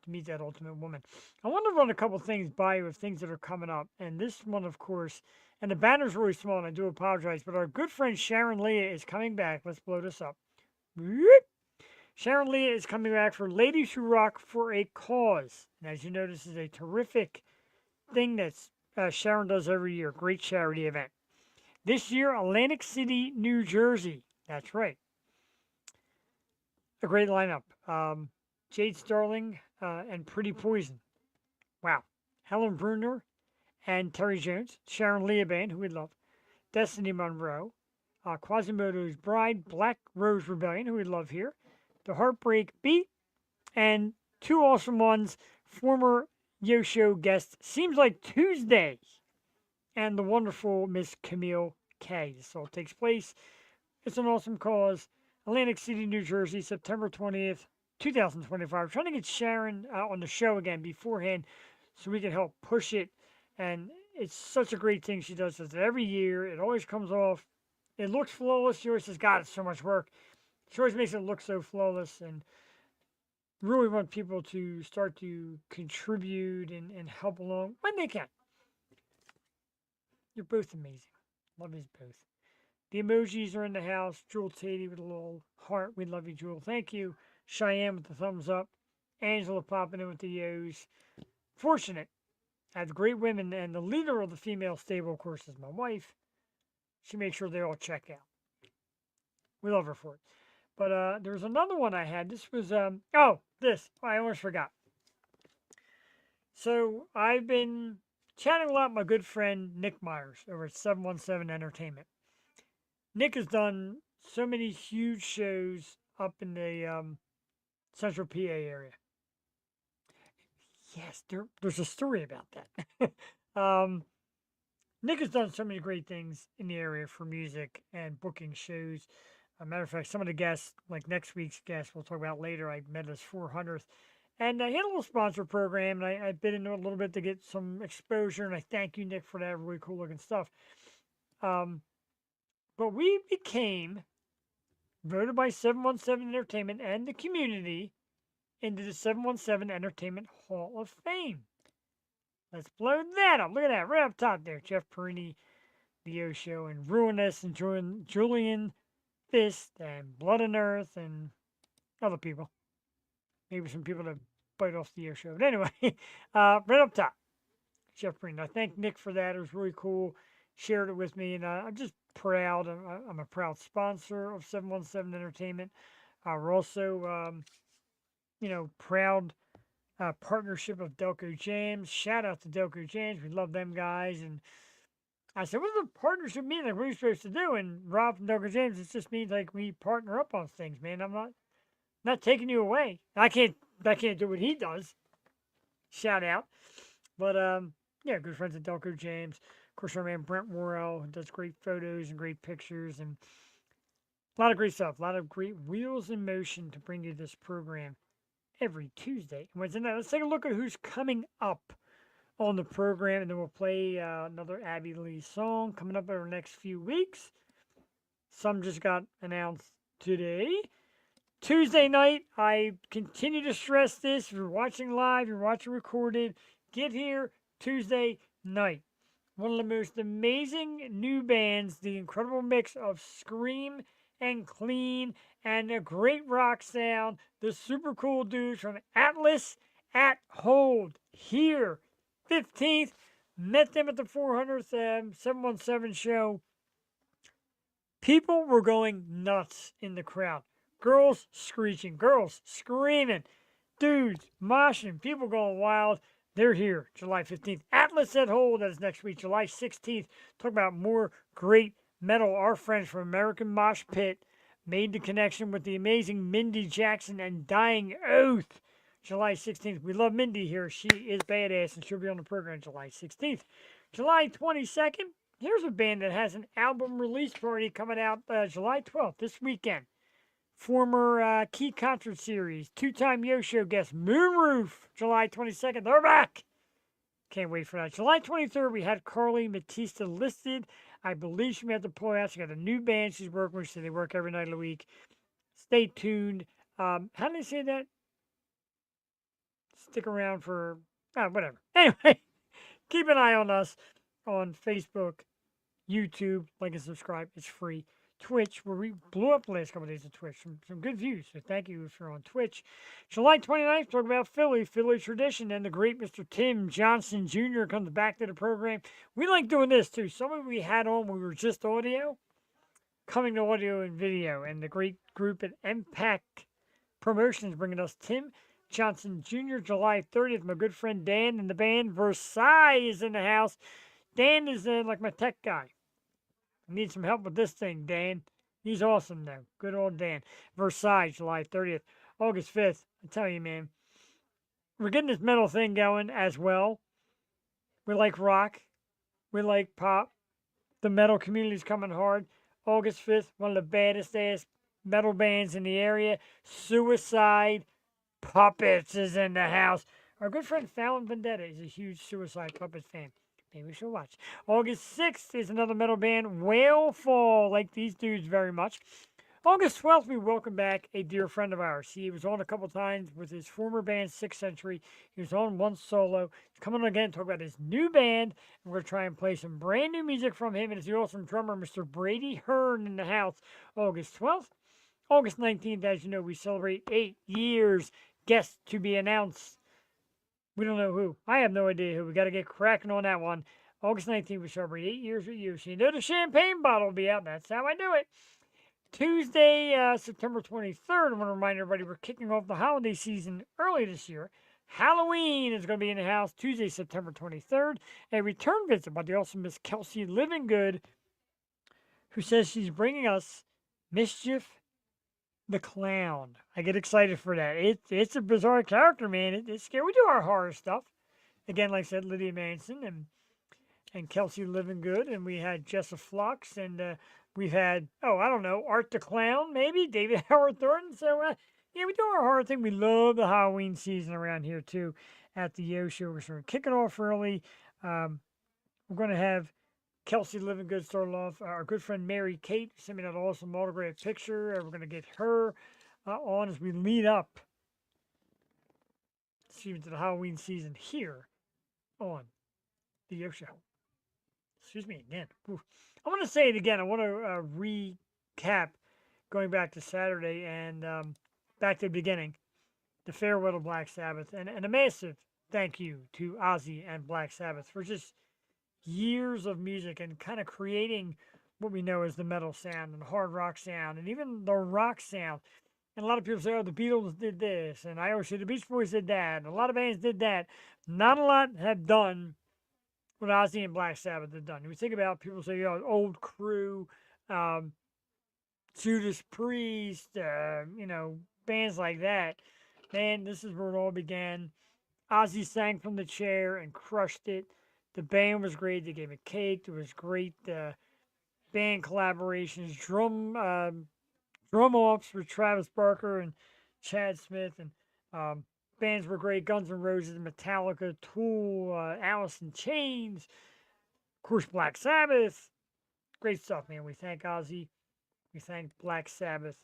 To meet that ultimate woman. I want to run a couple things by you of things that are coming up. And this one, of course, and the banner's really small, and I do apologize, but our good friend Sharon Leah is coming back. Let's blow this up. Whoop. Sharon Leah is coming back for Ladies Who Rock for a Cause. And as you know, this is a terrific thing that Sharon does every year. Great charity event. This year, Atlantic City, New Jersey. That's right. A great lineup. Jade Starling and Pretty Poison. Wow. Helen Bruner and Terry Jones. Sharon Leah Band, who we love. Destiny Monroe. Quasimodo's Bride. Black Rose Rebellion, who we love here. The Heartbreak Beat. And two awesome ones. Former Yo Show guest, Seems Like Tuesday, and the wonderful Miss Camille K. This all takes place. It's an awesome cause. Atlantic City, New Jersey, September 20th, 2025. Trying to get Sharon on the show again beforehand so we can help push it. And it's such a great thing she does this every year. It always comes off. It looks flawless. She always says, God, it's so much work. She always makes it look so flawless. And really want people to start to contribute and help along when they can. You're both amazing. Love you both. The emojis are in the house. Jewel Tatey with a little heart. We love you, Jewel. Thank you. Cheyenne with the thumbs up. Angela popping in with the yo's. Fortunate. I have great women, and the leader of the female stable, of course, is my wife. She makes sure they all check out. We love her for it. But there was another one I had. This was, this. I almost forgot. So I've been chatting a lot with my good friend Nick Myers over at 717 Entertainment. Nick has done so many huge shows up in the Central PA area. Yes, there's a story about that. Nick has done so many great things in the area for music and booking shows. As a matter of fact, some of the guests, like next week's guest, we'll talk about later, I met his 400th. And he had a little sponsor program, and I bit into it a little bit to get some exposure, and I thank you, Nick, for that really cool looking stuff. But we became voted by 717 Entertainment and the community into the 717 Entertainment Hall of Fame. Let's blow that up. Look at that, right up top there. Jeff Perini, The O Show, and Ruinous, and Julian Fist, and Blood and Earth, and other people. Maybe some people that bite off the O Show. But anyway, right up top, Jeff Perini. I thank Nick for that. It was really cool. Shared it with me, and I'm just proud. I'm a proud sponsor of 717 Entertainment. We're also, proud partnership of Delco Jams. Shout out to Delco Jams. We love them guys. And I said, what does a partnership mean? Like, what are you supposed to do? And Rob from Delco Jams, it just means like we partner up on things, man. I'm not taking you away. I can't do what he does. Shout out. But yeah, good friends at Delco Jams. Of course, our man Brent Worrell, who does great photos and great pictures, and a lot of great stuff. A lot of great wheels in motion to bring you this program every Tuesday and Wednesday night. Let's take a look at who's coming up on the program, and then we'll play another Abby Lee song coming up over the next few weeks. Some just got announced today. Tuesday night, I continue to stress this. If you're watching live, you're watching recorded, get here Tuesday night. One of the most amazing new bands, the incredible mix of scream and clean and a great rock sound. The super cool dudes from Atlas at Hold here, 15th. Met them at the 400th 717 show. People were going nuts in the crowd. Girls screeching, girls screaming, dudes moshing, people going wild. They're here, July 15th. Atlas at Hold, that is next week, July 16th. Talk about more great metal. Our friends from American Mosh Pit made the connection with the amazing Mindy Jackson and Dying Oath. July 16th. We love Mindy here. She is badass, and she'll be on the program July 16th. July 22nd, here's a band that has an album release party coming out July 12th, this weekend. Former Key Concert Series, two-time Yo Show guest, Moonroof, July 22nd. They're back. Can't wait for that. July 23rd, we had Carly Matista listed. I believe she may have to pull out. She got a new band she's working with, so they work every night of the week. Stay tuned. How do they say that? Stick around for, whatever. Anyway, keep an eye on us on Facebook, YouTube. Like and subscribe. It's free. Twitch, where we blew up the last couple of days of Twitch. Some good views, so thank you if you're on Twitch. July 29th, talk about Philly tradition, and the great Mr. Tim Johnson Jr. comes back to the program. We like doing this, too. Somebody we had on when we were just audio, coming to audio and video, and the great group at Impact Promotions bringing us Tim Johnson Jr. July 30th, my good friend Dan and the band Versailles is in the house. Dan is like my tech guy. Need some help with this thing, Dan. He's awesome, though. Good old Dan. Versailles, July 30th. August 5th. I tell you, man. We're getting this metal thing going as well. We like rock. We like pop. The metal community's coming hard. August 5th, one of the baddest ass metal bands in the area. Suicide Puppets is in the house. Our good friend Fallon Vendetta is a huge Suicide Puppets fan. Maybe we should watch. August 6th is another metal band, Whalefall. Like these dudes very much. August 12th, we welcome back a dear friend of ours. He was on a couple times with his former band, 6th Century. He was on once solo. He's coming on again to talk about his new band. And we're going to try and play some brand new music from him. And it's the awesome drummer, Mr. Brady Hearn, in the house. August 12th. August 19th, as you know, we celebrate 8 years. Guest to be announced. We don't know who. I have no idea who. We got to get cracking on that one. August 19th, we celebrate 8 years with you. So you know the champagne bottle will be out. That's how I do it. Tuesday, September 23rd, I want to remind everybody we're kicking off the holiday season early this year. Halloween is going to be in the house Tuesday, September 23rd. A return visit by the awesome Miss Kelsey Livingood, who says she's bringing us Mischief the Clown. I get excited for that. It's a bizarre character, man. It's scary. We do our horror stuff. Again, like I said, Lydia Manson and Kelsey Livingood, and we had Jessa Flux, and we've had, I don't know, Art the Clown, maybe, David Howard Thornton. So, yeah, we do our horror thing. We love the Halloween season around here, too, at the Yo Show. We're sort of kicking off early. We're going to have Kelsey Livingood started off. Our good friend Mary Kate sent me that awesome autographed picture. We're going to get her on as we lead up to the Halloween season here on the Yo Show. Excuse me again. Ooh. I want to say it again. I want to recap going back to Saturday and back to the beginning, the farewell to Black Sabbath, and a massive thank you to Ozzy and Black Sabbath for just years of music and kind of creating what we know as the metal sound and the hard rock sound and even the rock sound. And a lot of people say, the Beatles did this, and I always say the Beach Boys did that, and a lot of bands did that. Not a lot have done what Ozzy and Black Sabbath have done. You think about people say, Old Crew, Judas Priest, bands like that. Man, this is where it all began. Ozzy sang from the chair and crushed it. The band was great. They gave a cake. There was great band collaborations, drum offs with Travis Barker and Chad Smith, and Bands were great: Guns N' Roses, Metallica, Tool, Alice in Chains, of course, Black Sabbath. Great stuff, man. We thank Ozzy. We thank Black Sabbath.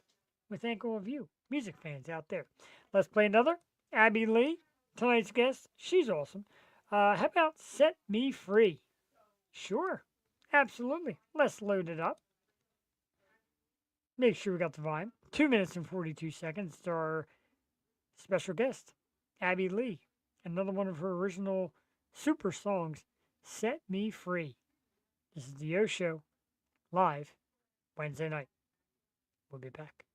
We thank all of you, music fans out there. Let's play another. Abby Lee, tonight's guest. She's awesome. How about Set Me Free? Sure. Absolutely. Let's load it up. Make sure we got the volume. 2 minutes and 42 seconds to our special guest, Abby Lee. Another one of her original super songs, Set Me Free. This is the O Show, live Wednesday night. We'll be back.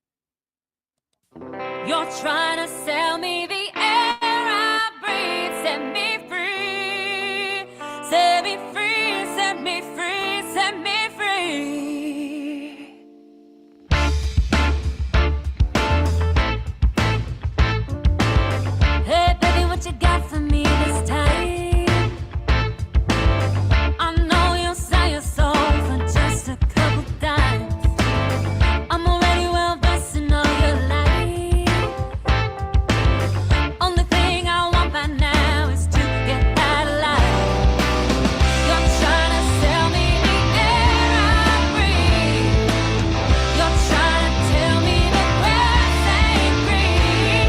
You're trying to sell me the air I breathe. Set me free. Set me free. Set me free. Set me free. Hey, baby, what you got for me this time? I know you'll sell your soul for just a couple dimes. I'm already well versed in all your life. Only thing I want by now is to get out alive. You're trying to sell me the air I breathe. You're trying to tell me the grass ain't green.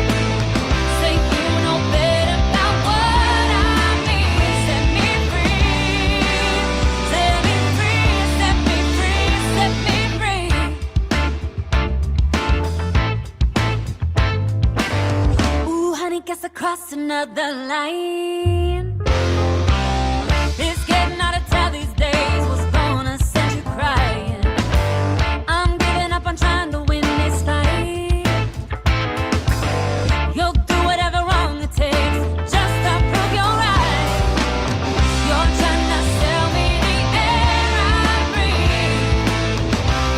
Say you know better about what I mean. Set me free. Set me free. Set me free. Set me free. Ooh, honey, guess I crossed another line. It's getting out of town these days. What's gonna send you crying? I'm giving up on trying to win this fight. You'll do whatever wrong it takes just to prove you're right. You're trying to sell me the air I breathe.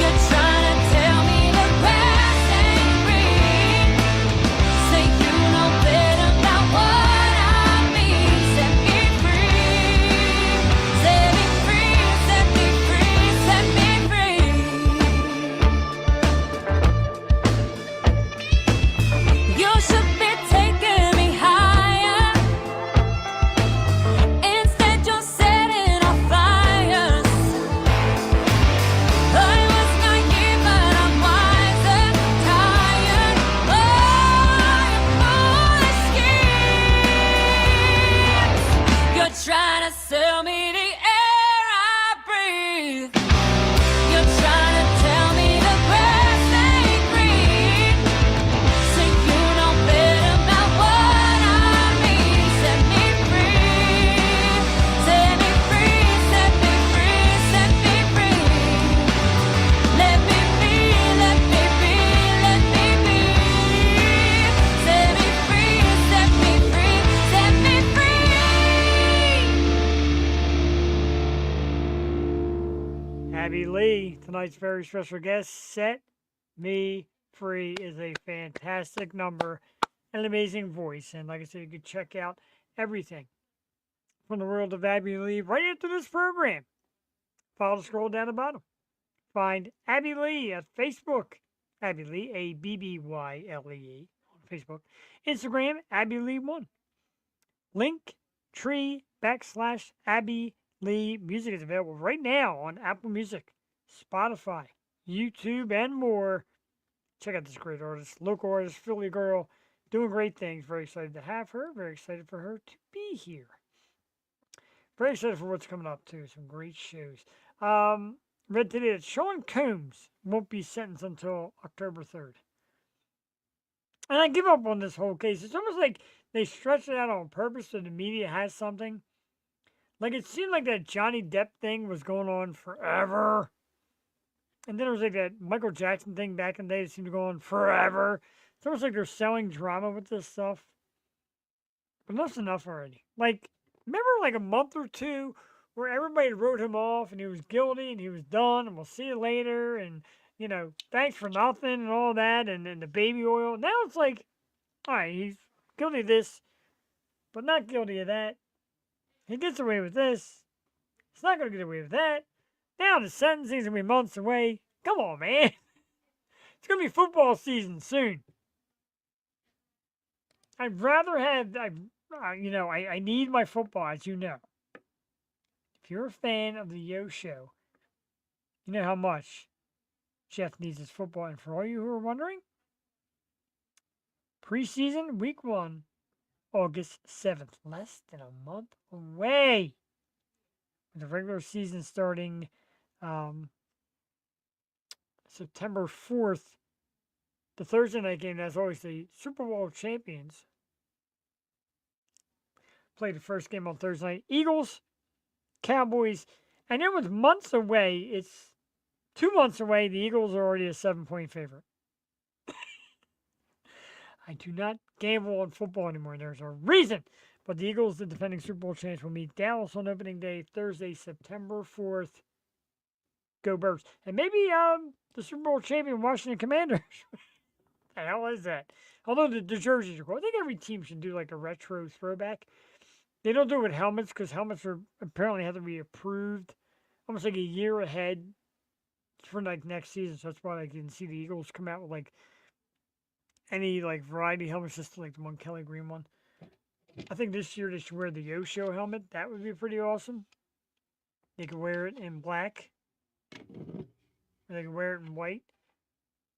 You're trying to tell me the grass ain't green. Say you know better about what I mean. Set me free. Set me free. Set me free. Set me free. You should be taking me higher. Instead, you're setting off fires. I was naive, but I'm wiser, tired. Oh, foolish schemes. You're trying to sell me the air I breathe. You're trying to tell me the grass ain't green. Say you know better about what I mean. Set me free. Set me free. Set me free. Set me free. Let me be. Let me be. Let me be. Set me free. Set me free. Set me free. Abby Lee, tonight's very special guest. Set Me Free is a fantastic number and an amazing voice. And like I said, you can check out everything from the world of Abby Lee right into this program. Follow the scroll down the bottom. Find Abby Lee at Facebook. Abby Lee, Abbylee on Facebook. Instagram, Abby Lee 1. Link tree / Abby Lee Music is available right now on Apple Music, Spotify, YouTube, and more. Check out this great artist, local artist, Philly girl, doing great things. Very excited to have her. Very excited for her to be here. Very excited for what's coming up, too. Some great shows. Read today that Sean Combs won't be sentenced until October 3rd. And I give up on this whole case. It's almost like they stretch it out on purpose so the media has something. Like, it seemed like that Johnny Depp thing was going on forever. And then there was like that Michael Jackson thing back in the day that seemed to go on forever. It's almost like they're selling drama with this stuff. But enough's enough already. Like, remember like a month or two where everybody wrote him off and he was guilty and he was done and we'll see you later and, you know, thanks for nothing and all that and the baby oil. Now it's like, all right, he's guilty of this, but not guilty of that. He gets away with this. He's not going to get away with that. Now the sentencing's going to be months away. Come on, man. It's going to be football season soon. I'd rather have, I need my football, as you know. If you're a fan of the Yo Show, you know how much Jeff needs his football. And for all you who are wondering, preseason week 1, August 7th, less than a month away. With the regular season starting September 4th. The Thursday night game, that's always the Super Bowl champions. Played the first game on Thursday night. Eagles, Cowboys, and it was months away. It's 2 months away. The Eagles are already a 7-point favorite. I do not gamble on football anymore. There's a reason. But the Eagles, the defending Super Bowl champs, will meet Dallas on opening day, Thursday, September 4th. Go Birds. And maybe the Super Bowl champion Washington Commanders. The hell is that? Although the jerseys are cool. I think every team should do like a retro throwback. They don't do it with helmets because helmets are apparently have to be approved almost like a year ahead for like next season. So that's why like you can see the Eagles come out with like any like variety helmets, just like the one Kelly Green one. I think this year they should wear the Yo Show helmet. That would be pretty awesome. They could wear it in black. Or they could wear it in white.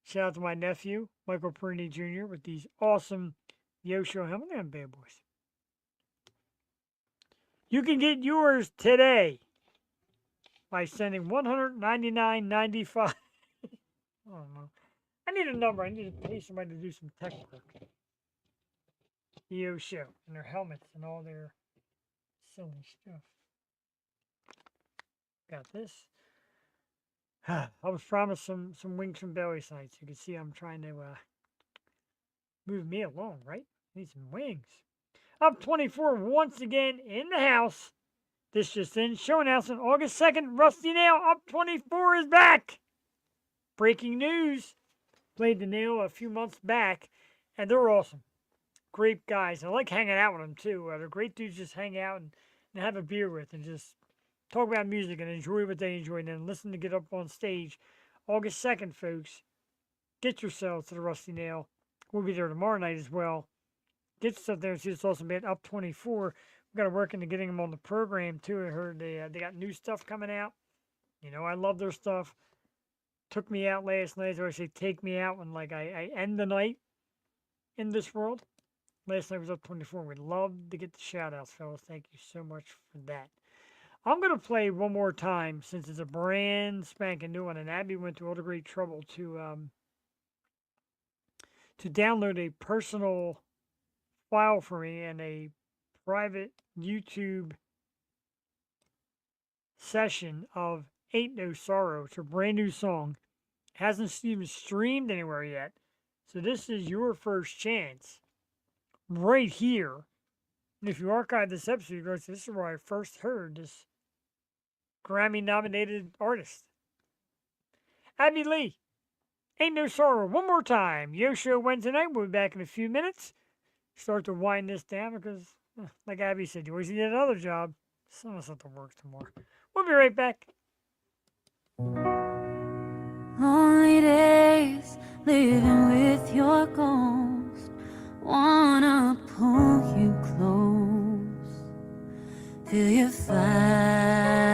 Shout out to my nephew, Michael Perini Jr., with these awesome Yo Show helmets. They're bad boys. You can get yours today by sending $199.95. Oh no. I need a number. I need to pay somebody to do some tech work. Yo Show and their helmets and all their silly stuff. Got this. I was promised some wings from belly sites. You can see I'm trying to move me along, right? Need some wings. Up 24 once again in the house. This just in. Show announcement August 2nd. Rusty Nail Up 24 is back. Breaking news. Played the Nail a few months back, and they're awesome. Great guys. I like hanging out with them too. They're great dudes. Just hang out and have a beer with and just talk about music and enjoy what they enjoy and then listen to get up on stage. August 2nd, folks. Get yourselves to the Rusty Nail. We'll be there tomorrow night as well. Get yourself there and see this awesome band, Up 24. We've got to work into getting them on the program, too. I heard they got new stuff coming out. You know, I love their stuff. Took me out last night. I always say take me out when, like, I end the night in this world. Last night was Up 24. We'd love to get the shout-outs, fellas. Thank you so much for that. I'm going to play one more time since it's a brand spanking new one. And Abby went to all the great trouble to download a personal file for me and a private YouTube session of Ain't No Sorrow. It's a brand new song. Hasn't even streamed anywhere yet. So this is your first chance right here. And if you archive this episode, you go, this is where I first heard this Grammy-nominated artist. Abby Lee, Ain't No Sorrow. One more time. Yo Show Wednesday night. We'll be back in a few minutes. Start to wind this down because, like Abby said, you always need another job. Some of us have to work tomorrow. We'll be right back. Lonely days living with your ghost. Wanna pull you close. Feel your fire.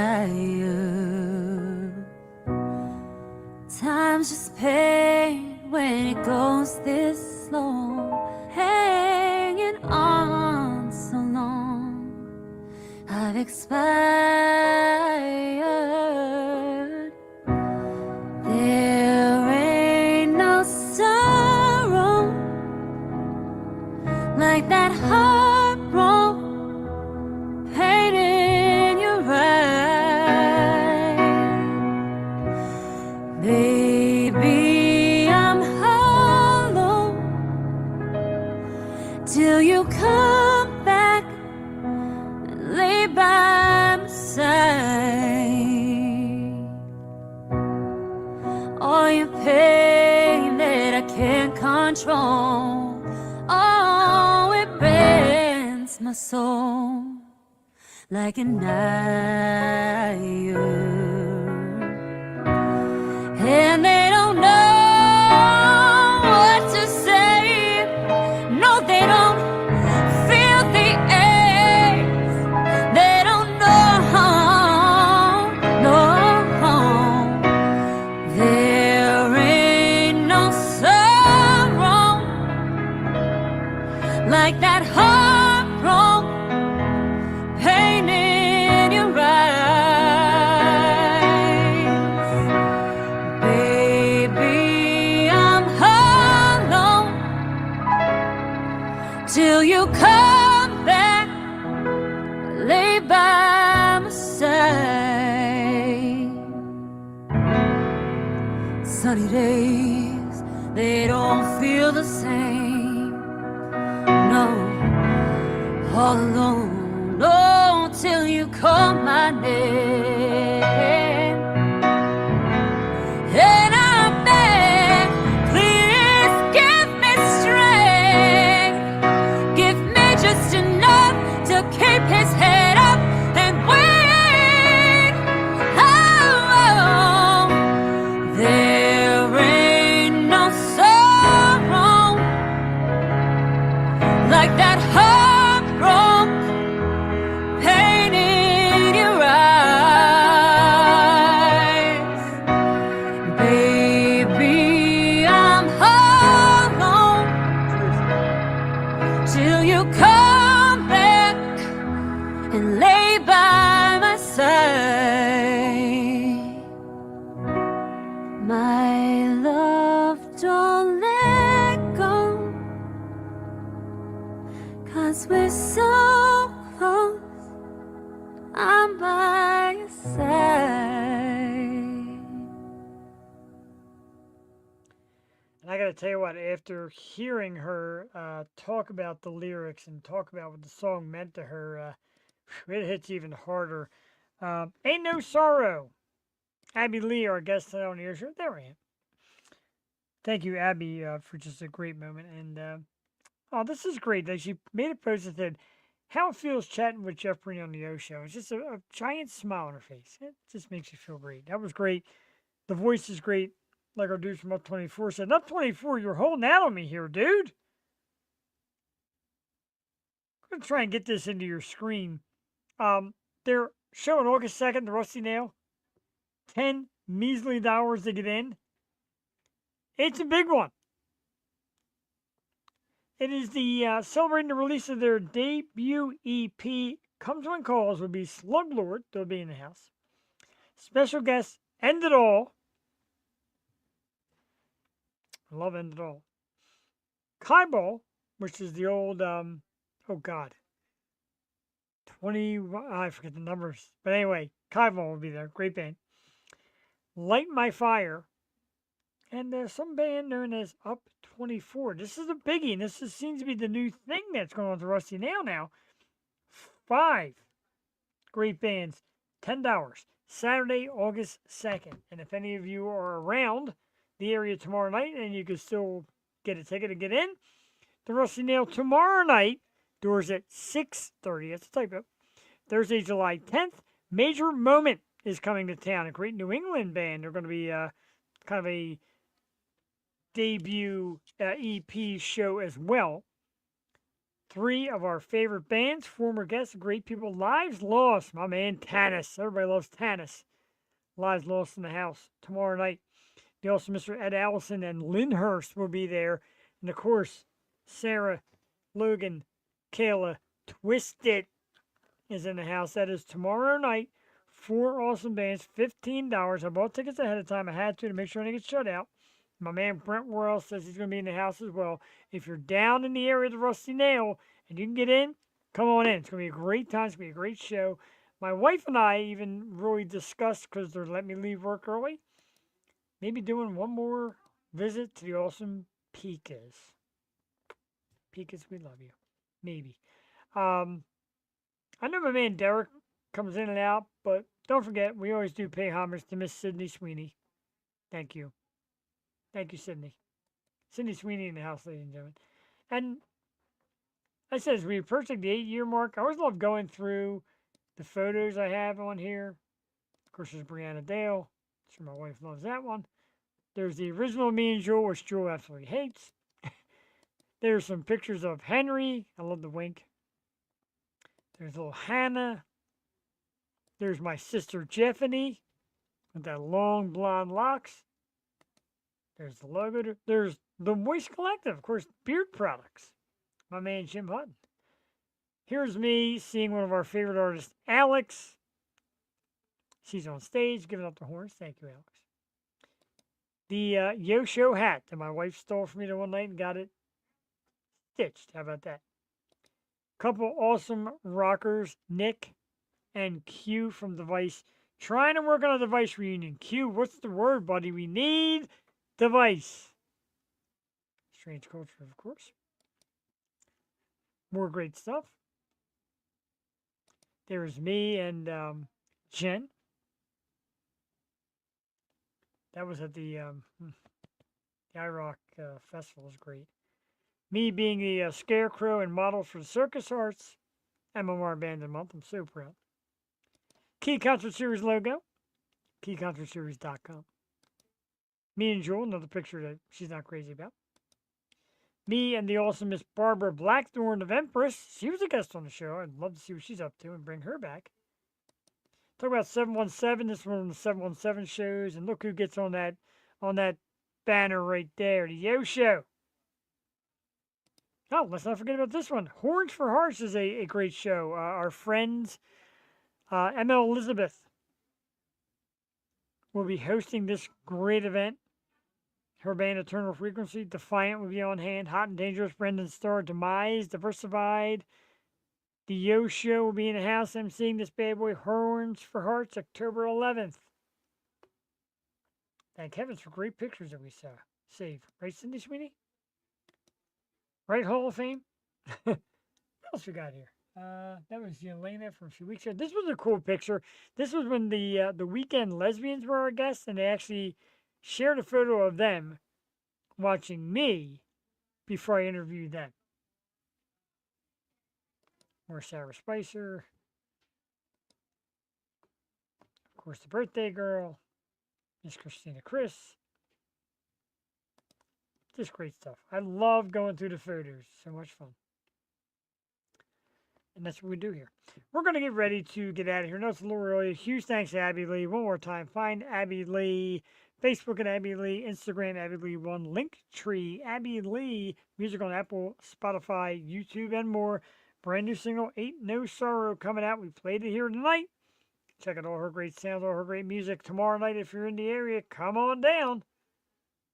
Time's just pain when it goes this slow. Hanging on so long. I've expired. There ain't no sorrow like that heart broke pain in your eye. Baby, I'm hollow till you come back and lay by my side. All your pain that I can't control, oh, it bends my soul like an iron. And they don't know what to say. No, they don't like that heartbroken pain in your eyes. Baby, I'm hollow till you come back, lay by my side. Sunny days, they don't feel the same. No, all alone, no, till you call my name. And I beg, please give me strength, give me just enough to keep his head up and win. Oh, there ain't no sorrow like that heartbroken pain in your eyes. Baby, I'm hollow till you come back and lay by my side. My love, don't let go, 'cause we're so close, I'm by your side. And I got to tell you what, after hearing her talk about the lyrics and talk about what the song meant to her, it hits even harder. Ain't No Sorrow. Abby Lee, our guest today on the air show. There I am. Thank you, Abby, for just a great moment. And, oh, this is great. Like, she made a post that said, how it feels chatting with Jeff Breen on the O Show. It's just a giant smile on her face. It just makes you feel great. That was great. The voice is great. Like our dude from Up 24 said, Up 24, you're holding out on me here, dude. I'm going to try and get this into your screen. They're showing August 2nd, the Rusty Nail. 10 measly hours to get in. It's a big one. It is the celebrating the release of their debut EP. Comes When Calls will be Slug Lord. They'll be in the house. Special guest, End It All. I love End It All. Kyball, which is the old, 20, I forget the numbers. But anyway, Kyball will be there. Great band. Light My Fire. And there's some band known as Up 24. This is a biggie, and this seems to be the new thing that's going on to Rusty Nail now. 5 great bands, $10, Saturday, August 2nd. And if any of you are around the area tomorrow night and you can still get a ticket and get in, the Rusty Nail tomorrow night, doors at 6:30. That's a typo. Thursday, July 10th, Major Moment is coming to town. A great New England band. They're going to be kind of a debut EP show as well. 3 of our favorite bands, former guests, great people. Lives Lost, my man Tanis. Everybody loves Tanis. Lives Lost in the house tomorrow night. The also Mr. Ed Allison and Lyndhurst will be there. And of course, Sarah, Logan, Kayla, Twisted is in the house. That is tomorrow night. 4 awesome bands, $15. I bought tickets ahead of time. I had to make sure I didn't get shut out. My man Brent Worrell says he's going to be in the house as well. If you're down in the area of the Rusty Nail and you can get in, come on in. It's going to be a great time. It's going to be a great show. My wife and I even really discussed, because they're letting me leave work early, maybe doing one more visit to the awesome Picas. Picas, we love you. Maybe. I know my man Derek comes in and out, but don't forget, we always do pay homage to Miss Sydney Sweeney. Thank you. Thank you, Sydney. Sydney Sweeney in the house, ladies and gentlemen. And I said, as we approaching the 8-year mark, I always love going through the photos I have on here. Of course, there's Brianna Dale. I'm sure my wife loves that one. There's the original Me and Jewel, which Jewel absolutely hates. There's some pictures of Henry. I love the wink. There's little Hannah. There's my sister Jeffany with that long blonde locks. There's the logo. There's the Moist Collective, of course, beard products. my man Jim Hutton. Here's me seeing one of our favorite artists, Alex. She's on stage giving up the horns. Thank you, Alex. The Yo Show hat that my wife stole from me the one night and got it stitched. How about that? Couple awesome rockers, Nick and Q from Device, trying to work on a Device reunion. Q, what's the word, buddy? We need Device. Strange Culture, of course. More great stuff. There's me and Jen. That was at the IROC festival. It was great. Me being the scarecrow and model for the Circus Arts MMR Band of the Month. I'm so proud. Key Concert Series logo. KeyConcertSeries.com. Me and Jewel, another picture that she's not crazy about. Me and the awesome Miss Barbara Blackthorn of Empress. She was a guest on the show. I'd love to see what she's up to and bring her back. Talk about 717. This is one of the 717 shows. And look who gets on that banner right there. The Yo Show. Oh, let's not forget about this one. Horns for Hearts is a great show. Our friends, ML Elizabeth, will be hosting this great event. Her band, Eternal Frequency. Defiant will be on hand. Hot and Dangerous, Brendan Starr, Demise, Diversified. The Yo Show will be in the house emceeing this bad boy. Horns for Hearts, October 11th. Thank heavens for great pictures that we saw. Saved. Right, Cindy Sweeney? Right, Hall of Fame? What else we got here? That was Elena from a few weeks ago. This was a cool picture. This was when the Weekend Lesbians were our guests, and they actually shared a photo of them watching me before I interviewed them. More Sarah Spicer. Of course, the birthday girl. Miss Christina Chris. Just great stuff. I love going through the photos. So much fun. And that's what we do here. We're going to get ready to get out of here. No, it's a little early. Huge thanks to Abby Lee. One more time. Find Abby Lee. Facebook at Abby Lee. Instagram, Abby Lee 1. Linktree, Abby Lee. Music on Apple, Spotify, YouTube, and more. Brand new single, Ain't No Sorrow, coming out. We played it here tonight. Check out all her great sounds, all her great music. Tomorrow night, if you're in the area, come on down.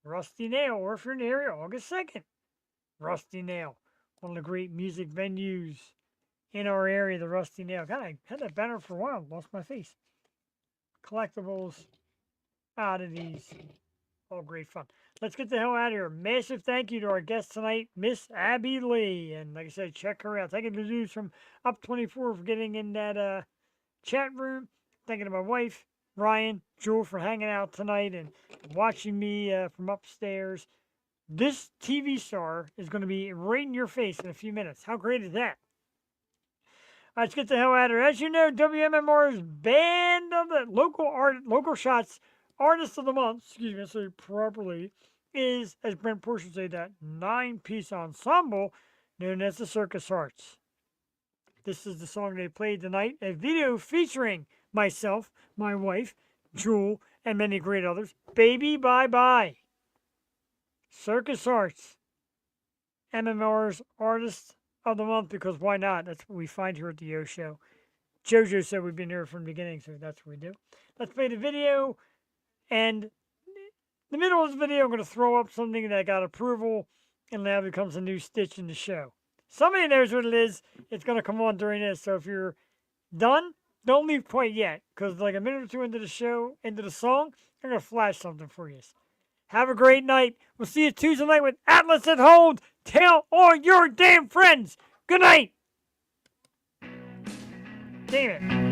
Rusty Nail, or if you're in the area, August 2nd. Rusty Nail, one of the great music venues in our area, the Rusty Nail. God, I had that banner for a while, lost my face. Collectibles, oddities, all great fun. Let's get the hell out of here. Massive thank you to our guest tonight, Miss Abby Lee. And like I said, check her out. Thank you to the dudes from Up 24 for getting in that chat room. Thank you to my wife, Ryan, Jewel, for hanging out tonight and watching me from upstairs. This TV star is going to be right in your face in a few minutes. How great is that? All right, let's get the hell out of here. As you know, WMMR's Band of the Local Shots Artist of the Month, excuse me, I say properly, is, as Brent Porter would say, that 9-piece ensemble known as the Circus Arts. This is the song they played tonight, a video featuring myself, my wife, Jewel, and many great others. Baby Bye Bye. Circus Arts. MMR's Artist of the Month, because why not? That's what we find here at the Yo Show. JoJo said we've been here from the beginning, so that's what we do. Let's play the video, and in the middle of the video, I'm going to throw up something that got approval, and now becomes a new stitch in the show. Somebody knows what it is. It's going to come on during this, so if you're done, don't leave quite yet, because like a minute or two into the show, into the song, I'm going to flash something for you. Have a great night. We'll see you Tuesday night with Atlas at Hold. Tell all your damn friends. Good night. Damn it.